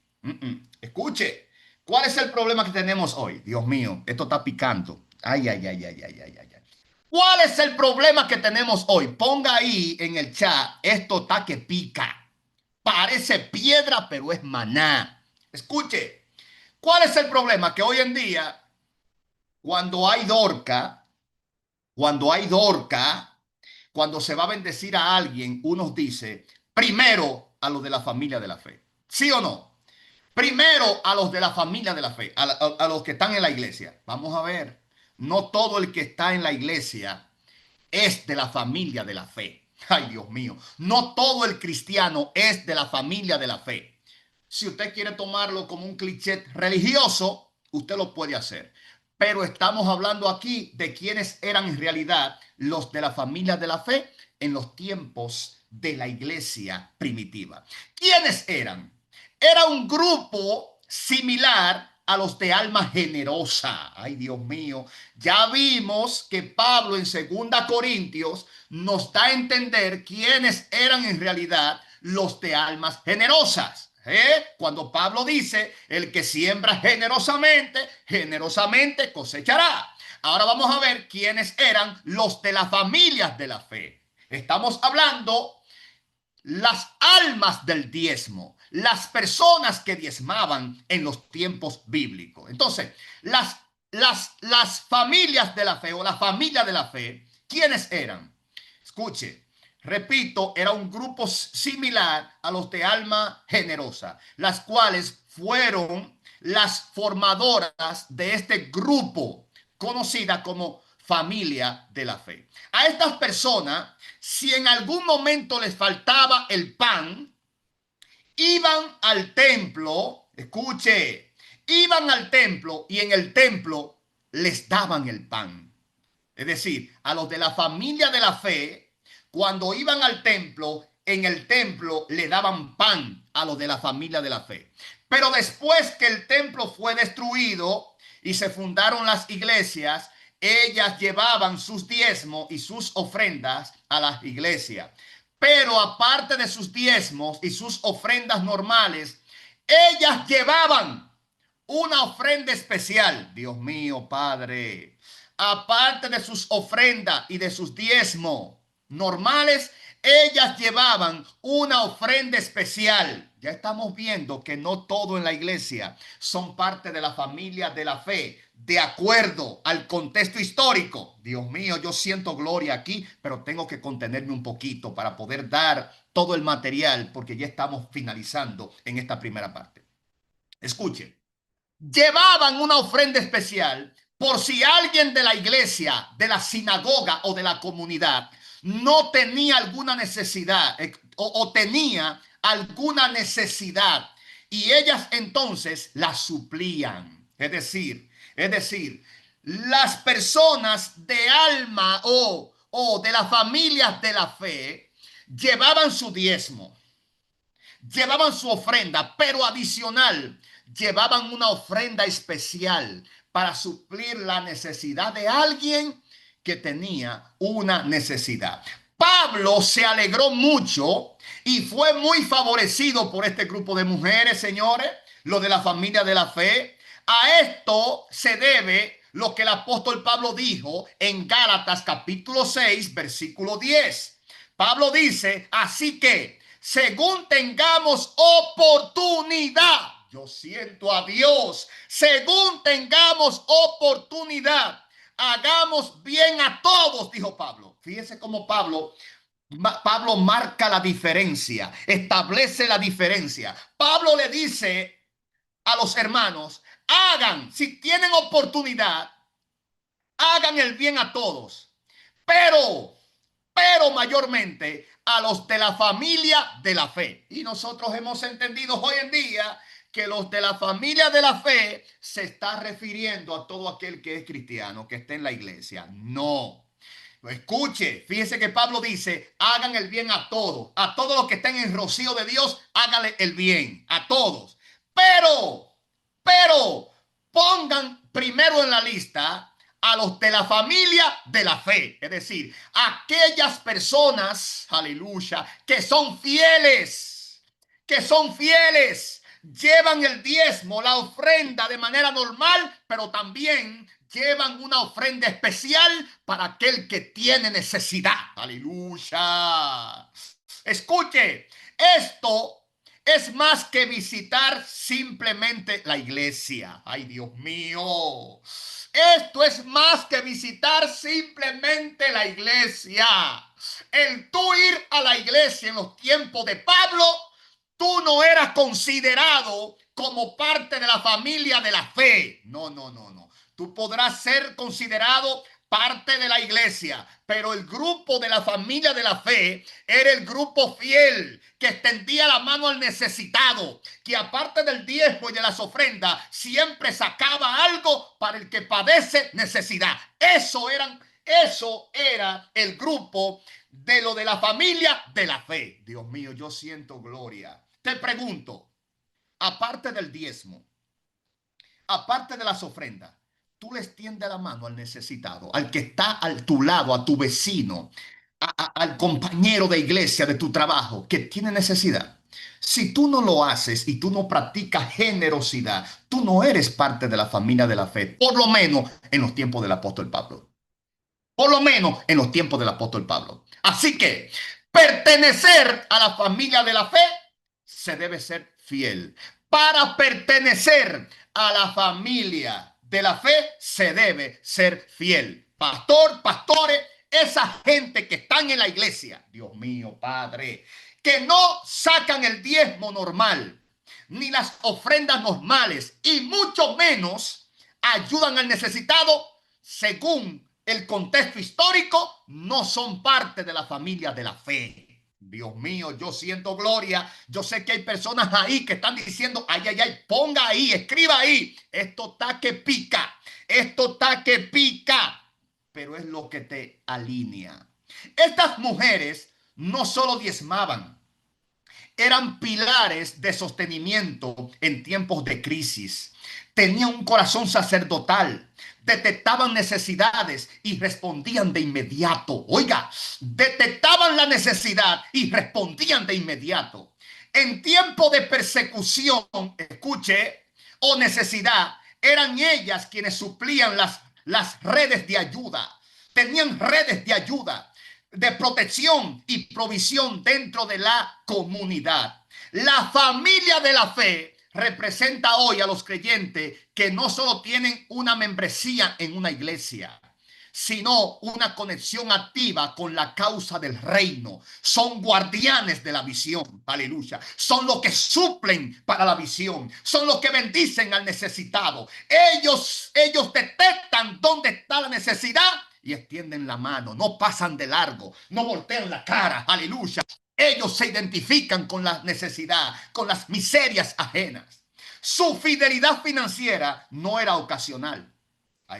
Speaker 1: Escuche, ¿Cuál es el problema que tenemos hoy? Dios mío, esto está picando. Ay, ay, ay, ay, ay, ay, ay, ay. ¿Cuál es el problema que tenemos hoy? Ponga ahí en el chat, esto está que pica. Parece piedra, pero es maná. Escuche, ¿cuál es el problema? Que hoy en día, cuando hay dorca, cuando hay dorca, cuando se va a bendecir a alguien, uno dice, primero a los de la familia de la fe. ¿Sí o no? Primero a los de la familia de la fe, a los que están en la iglesia. Vamos a ver, no todo el que está en la iglesia es de la familia de la fe. Ay, Dios mío, no todo el cristiano es de la familia de la fe. Si usted quiere tomarlo como un cliché religioso, usted lo puede hacer. Pero estamos hablando aquí de quienes eran en realidad los de la familia de la fe en los tiempos de la iglesia primitiva. ¿Quiénes eran? Era un grupo similar a los de alma generosa. Ay, Dios mío. Ya vimos que Pablo en 2 Corintios nos da a entender quiénes eran en realidad los de almas generosas. Cuando Pablo dice, el que siembra generosamente, generosamente cosechará. Ahora vamos a ver quiénes eran los de las familias de la fe. Estamos hablando las almas del diezmo, las personas que diezmaban en los tiempos bíblicos. Entonces, las familias de la fe o la familia de la fe, ¿quiénes eran? Escuche, repito, era un grupo similar a los de alma generosa, las cuales fueron las formadoras de este grupo conocida como familia de la fe. A estas personas, si en algún momento les faltaba el pan, iban al templo, escuche, iban al templo y en el templo les daban el pan. Es decir, a los de la familia de la fe, cuando iban al templo, en el templo le daban pan a los de la familia de la fe. Pero después que el templo fue destruido y se fundaron las iglesias, ellas llevaban sus diezmos y sus ofrendas a las iglesias. Pero aparte de sus diezmos y sus ofrendas normales, ellas llevaban una ofrenda especial. Dios mío, Padre. Aparte de sus ofrendas y de sus diezmos normales, ellas llevaban una ofrenda especial. Ya estamos viendo que no todo en la iglesia son parte de la familia de la fe, de acuerdo al contexto histórico. Dios mío, yo siento gloria aquí, pero tengo que contenerme un poquito para poder dar todo el material porque ya estamos finalizando en esta primera parte. Escuchen, llevaban una ofrenda especial por si alguien de la iglesia, de la sinagoga o de la comunidad no tenía alguna necesidad o tenía alguna necesidad y ellas entonces la suplían. Es decir, las personas de alma o de las familias de la fe llevaban su diezmo, llevaban su ofrenda, pero adicional, llevaban una ofrenda especial para suplir la necesidad de alguien que tenía una necesidad. Pablo se alegró mucho y fue muy favorecido por este grupo de mujeres, señores, lo de la familia de la fe. A esto se debe lo que el apóstol Pablo dijo en Gálatas capítulo 6, versículo 10. Pablo dice, así que según tengamos oportunidad, yo siento a Dios, según tengamos oportunidad, hagamos bien a todos, dijo Pablo. Fíjese cómo Pablo marca la diferencia, establece la diferencia. Pablo le dice a los hermanos, hagan, si tienen oportunidad, hagan el bien a todos, pero mayormente a los de la familia de la fe. Y nosotros hemos entendido hoy en día que los de la familia de la fe se está refiriendo a todo aquel que es cristiano, que esté en la iglesia. No. Escuche, fíjese que Pablo dice, hagan el bien a todos los que estén en rocío de Dios, háganle el bien, a todos. Pero, pongan primero en la lista a los de la familia de la fe, es decir, aquellas personas, aleluya, que son fieles, llevan el diezmo, la ofrenda de manera normal, pero también llevan una ofrenda especial para aquel que tiene necesidad. Aleluya. Escuche, esto es más que visitar simplemente la iglesia. Ay, Dios mío. Esto es más que visitar simplemente la iglesia. El tú ir a la iglesia en los tiempos de Pablo, tú no eras considerado como parte de la familia de la fe. No, no, no, no. Tú podrás ser considerado parte de la iglesia, pero el grupo de la familia de la fe era el grupo fiel que extendía la mano al necesitado, que aparte del diezmo y de las ofrendas siempre sacaba algo para el que padece necesidad. Eso era el grupo de lo de la familia de la fe. Dios mío, yo siento gloria. Te pregunto, aparte del diezmo, aparte de las ofrendas, tú le extiendes la mano al necesitado, al que está a tu lado, a tu vecino, al compañero de iglesia de tu trabajo que tiene necesidad. Si tú no lo haces y tú no practicas generosidad, tú no eres parte de la familia de la fe, por lo menos en los tiempos del apóstol Pablo. Por lo menos en los tiempos del apóstol Pablo. Así que pertenecer a la familia de la fe se debe ser fiel. Para pertenecer a la familia de la fe se debe ser fiel. Pastor, pastores, esa gente que están en la iglesia, Dios mío, Padre, que no sacan el diezmo normal, ni las ofrendas normales, y mucho menos ayudan al necesitado según el contexto histórico, no son parte de la familia de la fe. Dios mío, yo siento gloria. Yo sé que hay personas ahí que están diciendo, ay, ay, ay, ponga ahí, escriba ahí. Esto está que pica, esto está que pica, pero es lo que te alinea. Estas mujeres no solo diezmaban, eran pilares de sostenimiento en tiempos de crisis. Tenían un corazón sacerdotal, detectaban necesidades y respondían de inmediato. Oiga, detectaban la necesidad y respondían de inmediato. En tiempo de persecución, escuche, o necesidad, eran ellas quienes suplían las redes de ayuda. Tenían redes de ayuda, de protección y provisión dentro de la comunidad. La familia de la fe representa hoy a los creyentes que no solo tienen una membresía en una iglesia, sino una conexión activa con la causa del reino. Son guardianes de la visión, aleluya. Son los que suplen para la visión, son los que bendicen al necesitado. Ellos detectan dónde está la necesidad y extienden la mano, no pasan de largo, no voltean la cara, aleluya. Ellos se identifican con la necesidad, con las miserias ajenas. Su fidelidad financiera no era ocasional.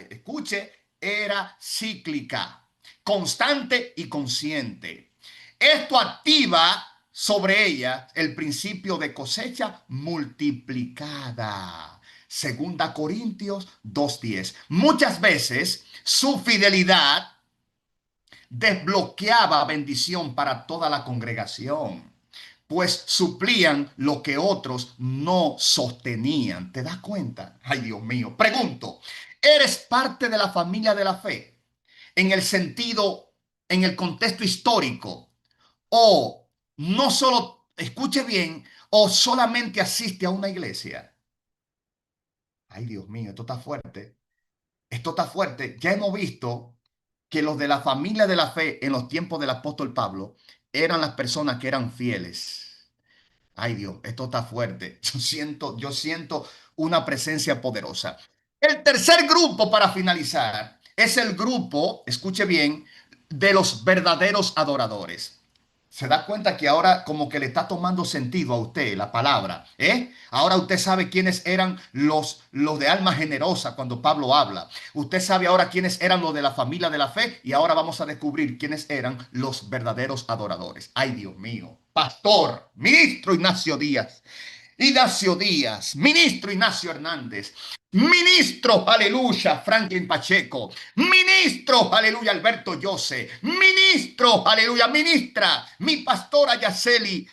Speaker 1: Escuche, era cíclica, constante y consciente. Esto activa sobre ella el principio de cosecha multiplicada. Segunda Corintios 2:10. Muchas veces su fidelidad desbloqueaba bendición para toda la congregación, pues suplían lo que otros no sostenían. ¿Te das cuenta? Ay, Dios mío. Pregunto, ¿eres parte de la familia de la fe en el sentido, en el contexto histórico? O no solo, escuche bien, o solamente asiste a una iglesia. Ay, Dios mío, esto está fuerte. Esto está fuerte. Ya hemos visto que los de la familia de la fe en los tiempos del apóstol Pablo eran las personas que eran fieles. Ay, Dios, esto está fuerte. Yo siento una presencia poderosa. El tercer grupo para finalizar es el grupo, escuche bien, de los verdaderos adoradores. Se da cuenta que ahora como que le está tomando sentido a usted la palabra, ¿eh? Ahora usted sabe quiénes eran los de alma generosa cuando Pablo habla. Usted sabe ahora quiénes eran los de la familia de la fe y ahora vamos a descubrir quiénes eran los verdaderos adoradores. Ay, Dios mío. Pastor, ministro Ignacio Díaz. Ignacio Díaz, ministro Ignacio Hernández, ministro, aleluya, Franklin Pacheco, ministro, aleluya, Alberto Yose, ministro, aleluya, ministra, mi pastora Yaceli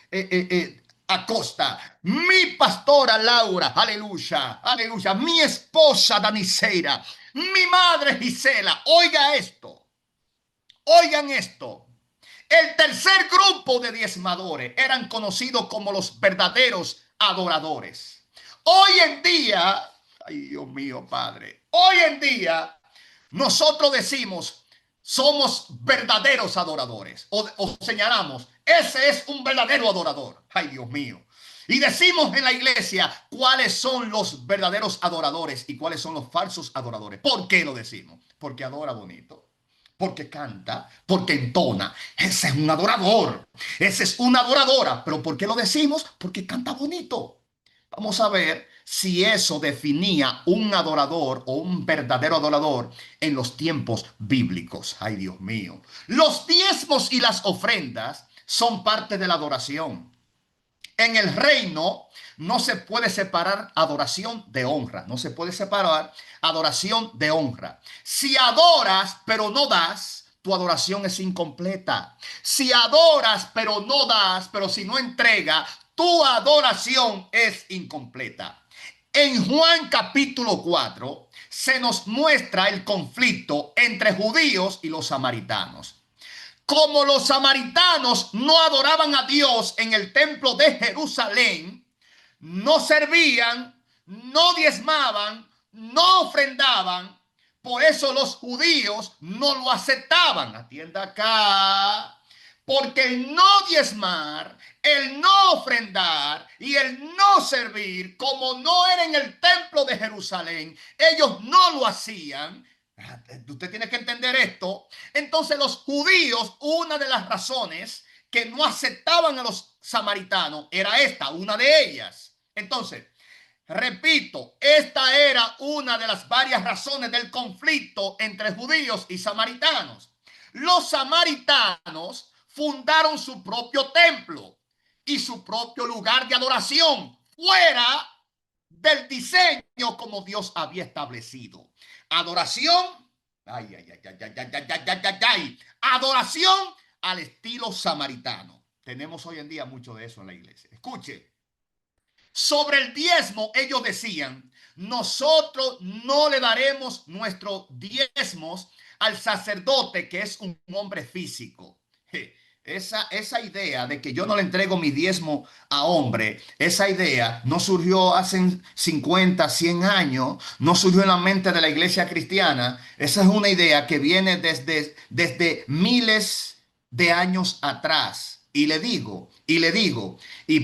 Speaker 1: Acosta, mi pastora Laura, aleluya, aleluya, mi esposa Daniseira, mi madre Gisela. Oiga esto, oigan esto. El tercer grupo de diezmadores eran conocidos como los verdaderos adoradores. Hoy en día, ay Dios mío, Padre, hoy en día nosotros decimos, somos verdaderos adoradores o señalamos, ese es un verdadero adorador. Ay Dios mío. Y decimos en la iglesia cuáles son los verdaderos adoradores y cuáles son los falsos adoradores. ¿Por qué lo decimos? Porque adora bonito, porque canta, porque entona. Ese es un adorador, esa es una adoradora. ¿Pero por qué lo decimos? Porque canta bonito. Vamos a ver si eso definía un adorador o un verdadero adorador en los tiempos bíblicos. Ay, Dios mío. Los diezmos y las ofrendas son parte de la adoración. En el reino no se puede separar adoración de honra. No se puede separar adoración de honra. Si adoras pero no das, tu adoración es incompleta. Si adoras pero no das, pero si no entrega, tu adoración es incompleta. En Juan capítulo 4 se nos muestra el conflicto entre judíos y los samaritanos. Como los samaritanos no adoraban a Dios en el templo de Jerusalén, no servían, no diezmaban, no ofrendaban. Por eso los judíos no lo aceptaban. Atienda acá. Porque el no diezmar, el no ofrendar y el no servir, como no era en el templo de Jerusalén, ellos no lo hacían. Usted tiene que entender esto. Entonces los judíos, una de las razones que no aceptaban a los samaritanos era esta, una de ellas. Entonces, repito, esta era una de las varias razones del conflicto entre judíos y samaritanos. Los samaritanos fundaron su propio templo y su propio lugar de adoración fuera del diseño como Dios había establecido. Adoración, ay, ay, ay, ay, ay, ay, ay, ay, ay, ay, adoración al estilo samaritano. Tenemos hoy en día mucho de eso en la iglesia. Escuche, sobre el diezmo ellos decían, nosotros no le daremos nuestros diezmos al sacerdote que es un hombre físico. Esa idea de que yo no le entrego mi diezmo a hombre, esa idea no surgió hace 50, 100 años, no surgió en la mente de la iglesia cristiana. Esa es una idea que viene desde miles de años atrás. Y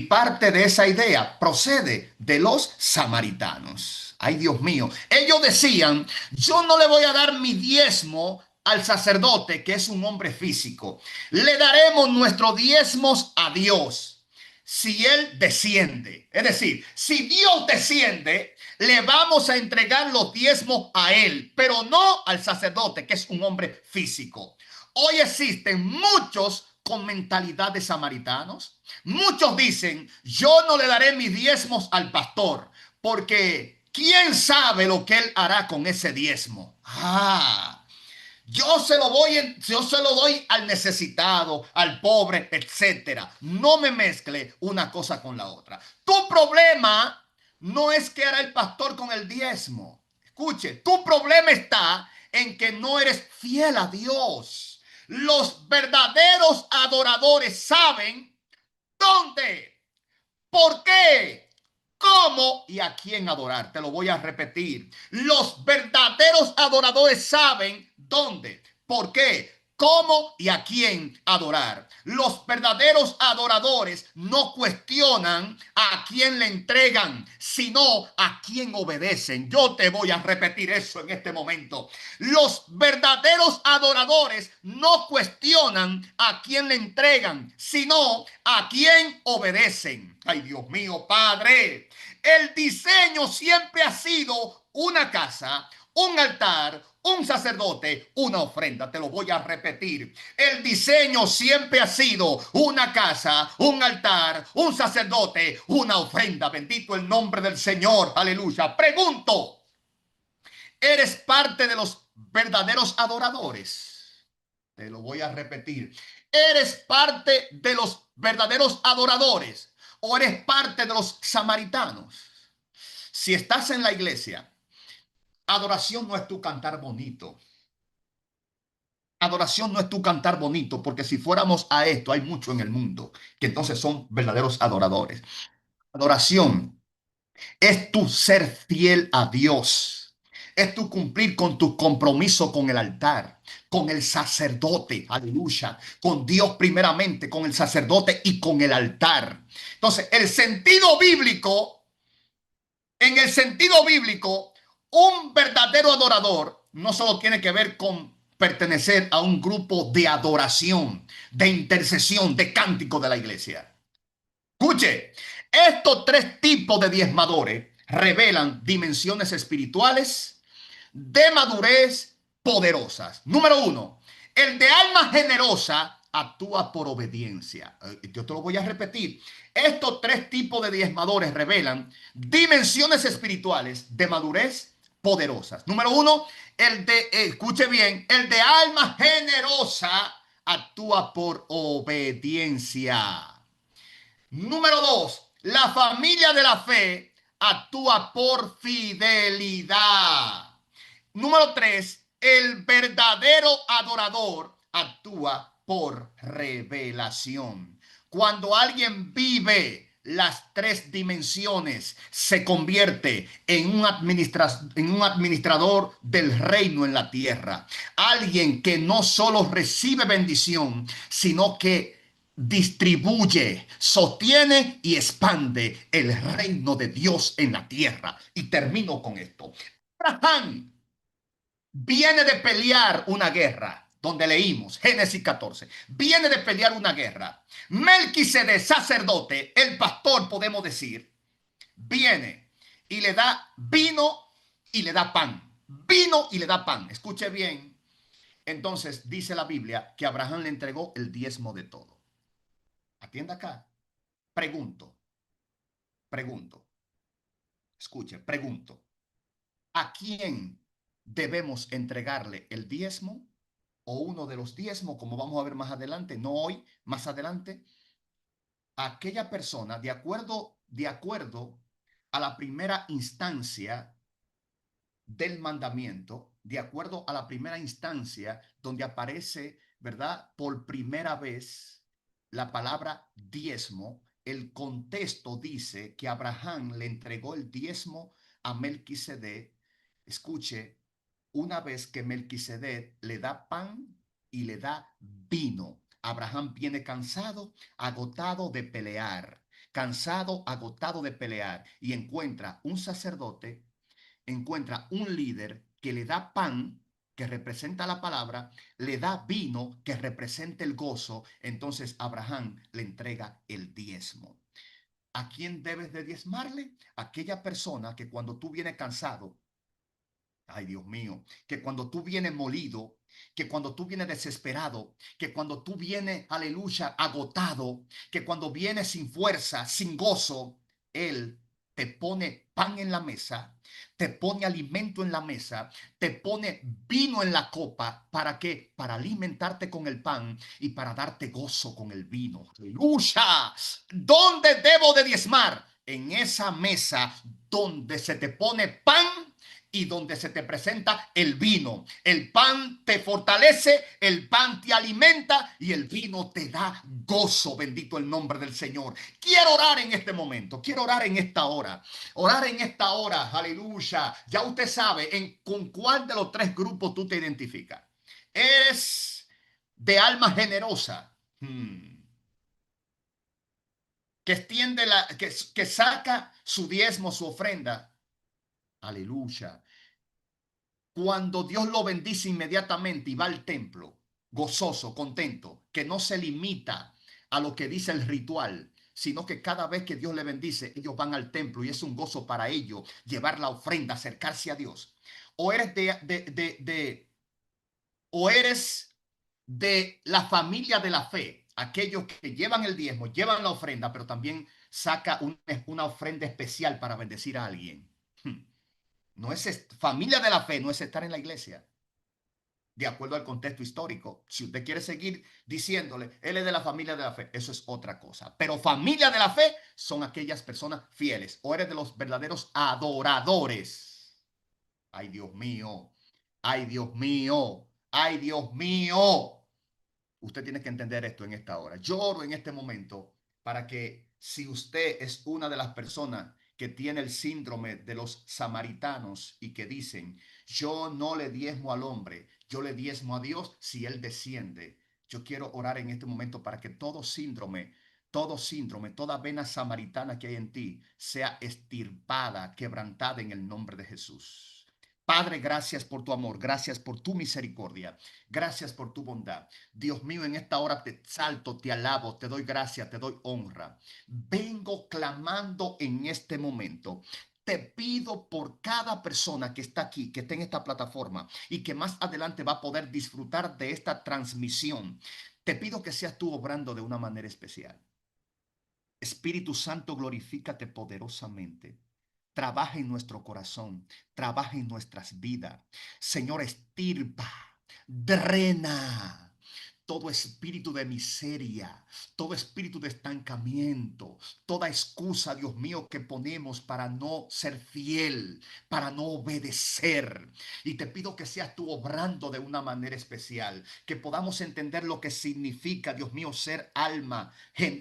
Speaker 1: parte de esa idea procede de los samaritanos. Ay, Dios mío. Ellos decían, yo no le voy a dar mi diezmo al sacerdote, que es un hombre físico. Le daremos nuestros diezmos a Dios si Él desciende. Es decir, si Dios desciende, le vamos a entregar los diezmos a Él, pero no al sacerdote, que es un hombre físico. Hoy existen muchos con mentalidad de samaritanos. Muchos dicen, yo no le daré mis diezmos al pastor, porque ¿quién sabe lo que él hará con ese diezmo? Yo se lo doy al necesitado, al pobre, etcétera. No me mezcle una cosa con la otra. Tu problema no es qué hará el pastor con el diezmo. Escuche, tu problema está en que no eres fiel a Dios. Los verdaderos adoradores saben dónde, por qué, cómo y a quién adorar. Te lo voy a repetir. Los verdaderos adoradores saben dónde, por qué, cómo y a quién adorar. Los verdaderos adoradores no cuestionan a quién le entregan, sino a quién obedecen. Yo te voy a repetir eso en este momento. Los verdaderos adoradores no cuestionan a quién le entregan, sino a quién obedecen. Ay, Dios mío, Padre. El diseño siempre ha sido una casa, un altar, un sacerdote, una ofrenda. Te lo voy a repetir. El diseño siempre ha sido una casa, un altar, un sacerdote, una ofrenda. Bendito el nombre del Señor. Aleluya. Pregunto, ¿eres parte de los verdaderos adoradores? Te lo voy a repetir. ¿Eres parte de los verdaderos adoradores? o eres parte de los samaritanos. Si estás en la iglesia, adoración no es tu cantar bonito. Adoración no es tu cantar bonito, porque si fuéramos a esto, hay mucho en el mundo que entonces son verdaderos adoradores. Adoración es tu ser fiel a Dios. Es tu cumplir con tu compromiso con el altar, con el sacerdote, aleluya, con Dios primeramente, con el sacerdote y con el altar. Entonces, el sentido bíblico, en el sentido bíblico, un verdadero adorador no solo tiene que ver con pertenecer a un grupo de adoración, de intercesión, de cántico de la iglesia. Escuche, estos tres tipos de diezmadores revelan dimensiones espirituales de madurez poderosas. Número uno, el de alma generosa actúa por obediencia. Yo te lo voy a repetir. Estos tres tipos de diezmadores revelan dimensiones espirituales de madurez poderosas. Número uno, escuche bien, el de alma generosa actúa por obediencia. Número dos, la familia de la fe actúa por fidelidad. Número tres, el verdadero adorador actúa por revelación. Cuando alguien vive las tres dimensiones, se convierte en un administrador del reino en la tierra. Alguien que no solo recibe bendición, sino que distribuye, sostiene y expande el reino de Dios en la tierra. Y termino con esto. Abraham viene de pelear una guerra, donde leímos Génesis 14, viene de pelear una guerra. Melquisedec, sacerdote, el pastor, podemos decir, viene y le da vino y le da pan. Vino y le da pan. Escuche bien. Entonces dice la Biblia que Abraham le entregó el diezmo de todo. Atienda acá. Pregunto, pregunto, escuche, pregunto. ¿A quién debemos entregarle el diezmo o uno de los diezmos, como vamos a ver más adelante, no hoy, más adelante? A aquella persona, de acuerdo a la primera instancia del mandamiento, de acuerdo a la primera instancia donde aparece, ¿verdad? Por primera vez la palabra diezmo, el contexto dice que Abraham le entregó el diezmo a Melquisedec. Escuche, una vez que Melquisedec le da pan y le da vino. Abraham viene cansado, agotado de pelear, cansado, agotado de pelear, y encuentra un sacerdote, encuentra un líder que le da pan, que representa la palabra, le da vino, que representa el gozo. Entonces Abraham le entrega el diezmo. ¿A quién debes de diezmarle? Aquella persona que cuando tú vienes cansado, ay Dios mío, que cuando tú vienes molido, que cuando tú vienes desesperado, que cuando tú vienes, aleluya, agotado, que cuando vienes sin fuerza, sin gozo, Él te pone pan en la mesa, te pone alimento en la mesa, te pone vino en la copa. ¿Para qué? Para alimentarte con el pan y para darte gozo con el vino. Aleluya. ¿Dónde debo de diezmar? En esa mesa donde se te pone pan y donde se te presenta el vino. El pan te fortalece, el pan te alimenta y el vino te da gozo. Bendito el nombre del Señor. Quiero orar en este momento, quiero orar en esta hora. Orar en esta hora, aleluya. Ya usted sabe con cuál de los tres grupos tú te identificas. ¿Eres de alma generosa? Que extiende que saca su diezmo, su ofrenda. Aleluya. Cuando Dios lo bendice inmediatamente y va al templo, gozoso, contento, que no se limita a lo que dice el ritual, sino que cada vez que Dios le bendice, ellos van al templo y es un gozo para ellos llevar la ofrenda, acercarse a Dios. O eres o eres de la familia de la fe, aquellos que llevan el diezmo, llevan la ofrenda, pero también saca una ofrenda especial para bendecir a alguien. No es familia de la fe, no es estar en la iglesia. de acuerdo al contexto histórico. Si usted quiere seguir diciéndole, él es de la familia de la fe, eso es otra cosa. Pero familia de la fe son aquellas personas fieles o eres de los verdaderos adoradores. Ay, Dios mío, ay, Dios mío, ay, Dios mío. Usted tiene que entender esto en esta hora. Yo oro en este momento para que si usted es una de las personas que tiene el síndrome de los samaritanos y que dicen, yo no le diezmo al hombre, yo le diezmo a Dios si él desciende. Yo quiero orar en este momento para que todo síndrome, toda vena samaritana que hay en ti sea extirpada, quebrantada en el nombre de Jesús. Padre, gracias por tu amor, gracias por tu misericordia, gracias por tu bondad. Dios mío, en esta hora te exalto, te alabo, te doy gracia, te doy honra. Vengo clamando en este momento. Te pido por cada persona que está aquí, que está en esta plataforma y que más adelante va a poder disfrutar de esta transmisión. Te pido que seas tú obrando de una manera especial. Espíritu Santo, glorifícate poderosamente. Trabaja en nuestro corazón, trabaja en nuestras vidas. Señor, estirpa, drena todo espíritu de miseria, todo espíritu de estancamiento, toda excusa, Dios mío, que ponemos para no ser fiel, para no obedecer. Y te pido que seas tú obrando de una manera especial, que podamos entender lo que significa, Dios mío, ser alma,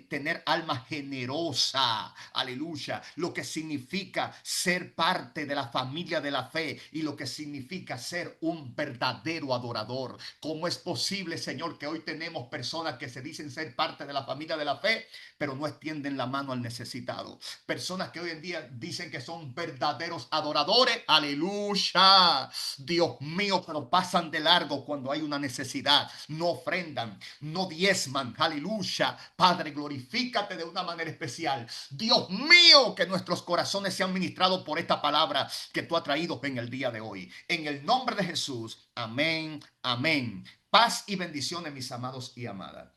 Speaker 1: tener alma generosa, aleluya, lo que significa ser parte de la familia de la fe y lo que significa ser un verdadero adorador. ¿Cómo es posible, Señor, que hoy tenemos personas que se dicen ser parte de la familia de la fe, pero no extienden la mano al necesitado? Personas que hoy en día dicen que son verdaderos adoradores, aleluya, Dios mío, pero pasan de largo cuando hay una necesidad, no ofrendan, no diezman, aleluya. Padre, glorifícate de una manera especial. Dios mío, que nuestros corazones sean ministrados por esta palabra que tú has traído en el día de hoy. En el nombre de Jesús, amén, amén. Paz y bendiciones, mis amados y amadas.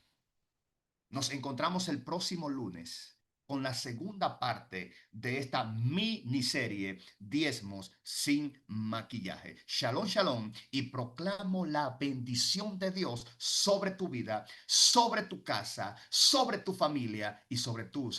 Speaker 1: Nos encontramos el próximo lunes con la segunda parte de esta miniserie Diezmos sin maquillaje. Shalom, shalom, y proclamo la bendición de Dios sobre tu vida, sobre tu casa, sobre tu familia y sobre tus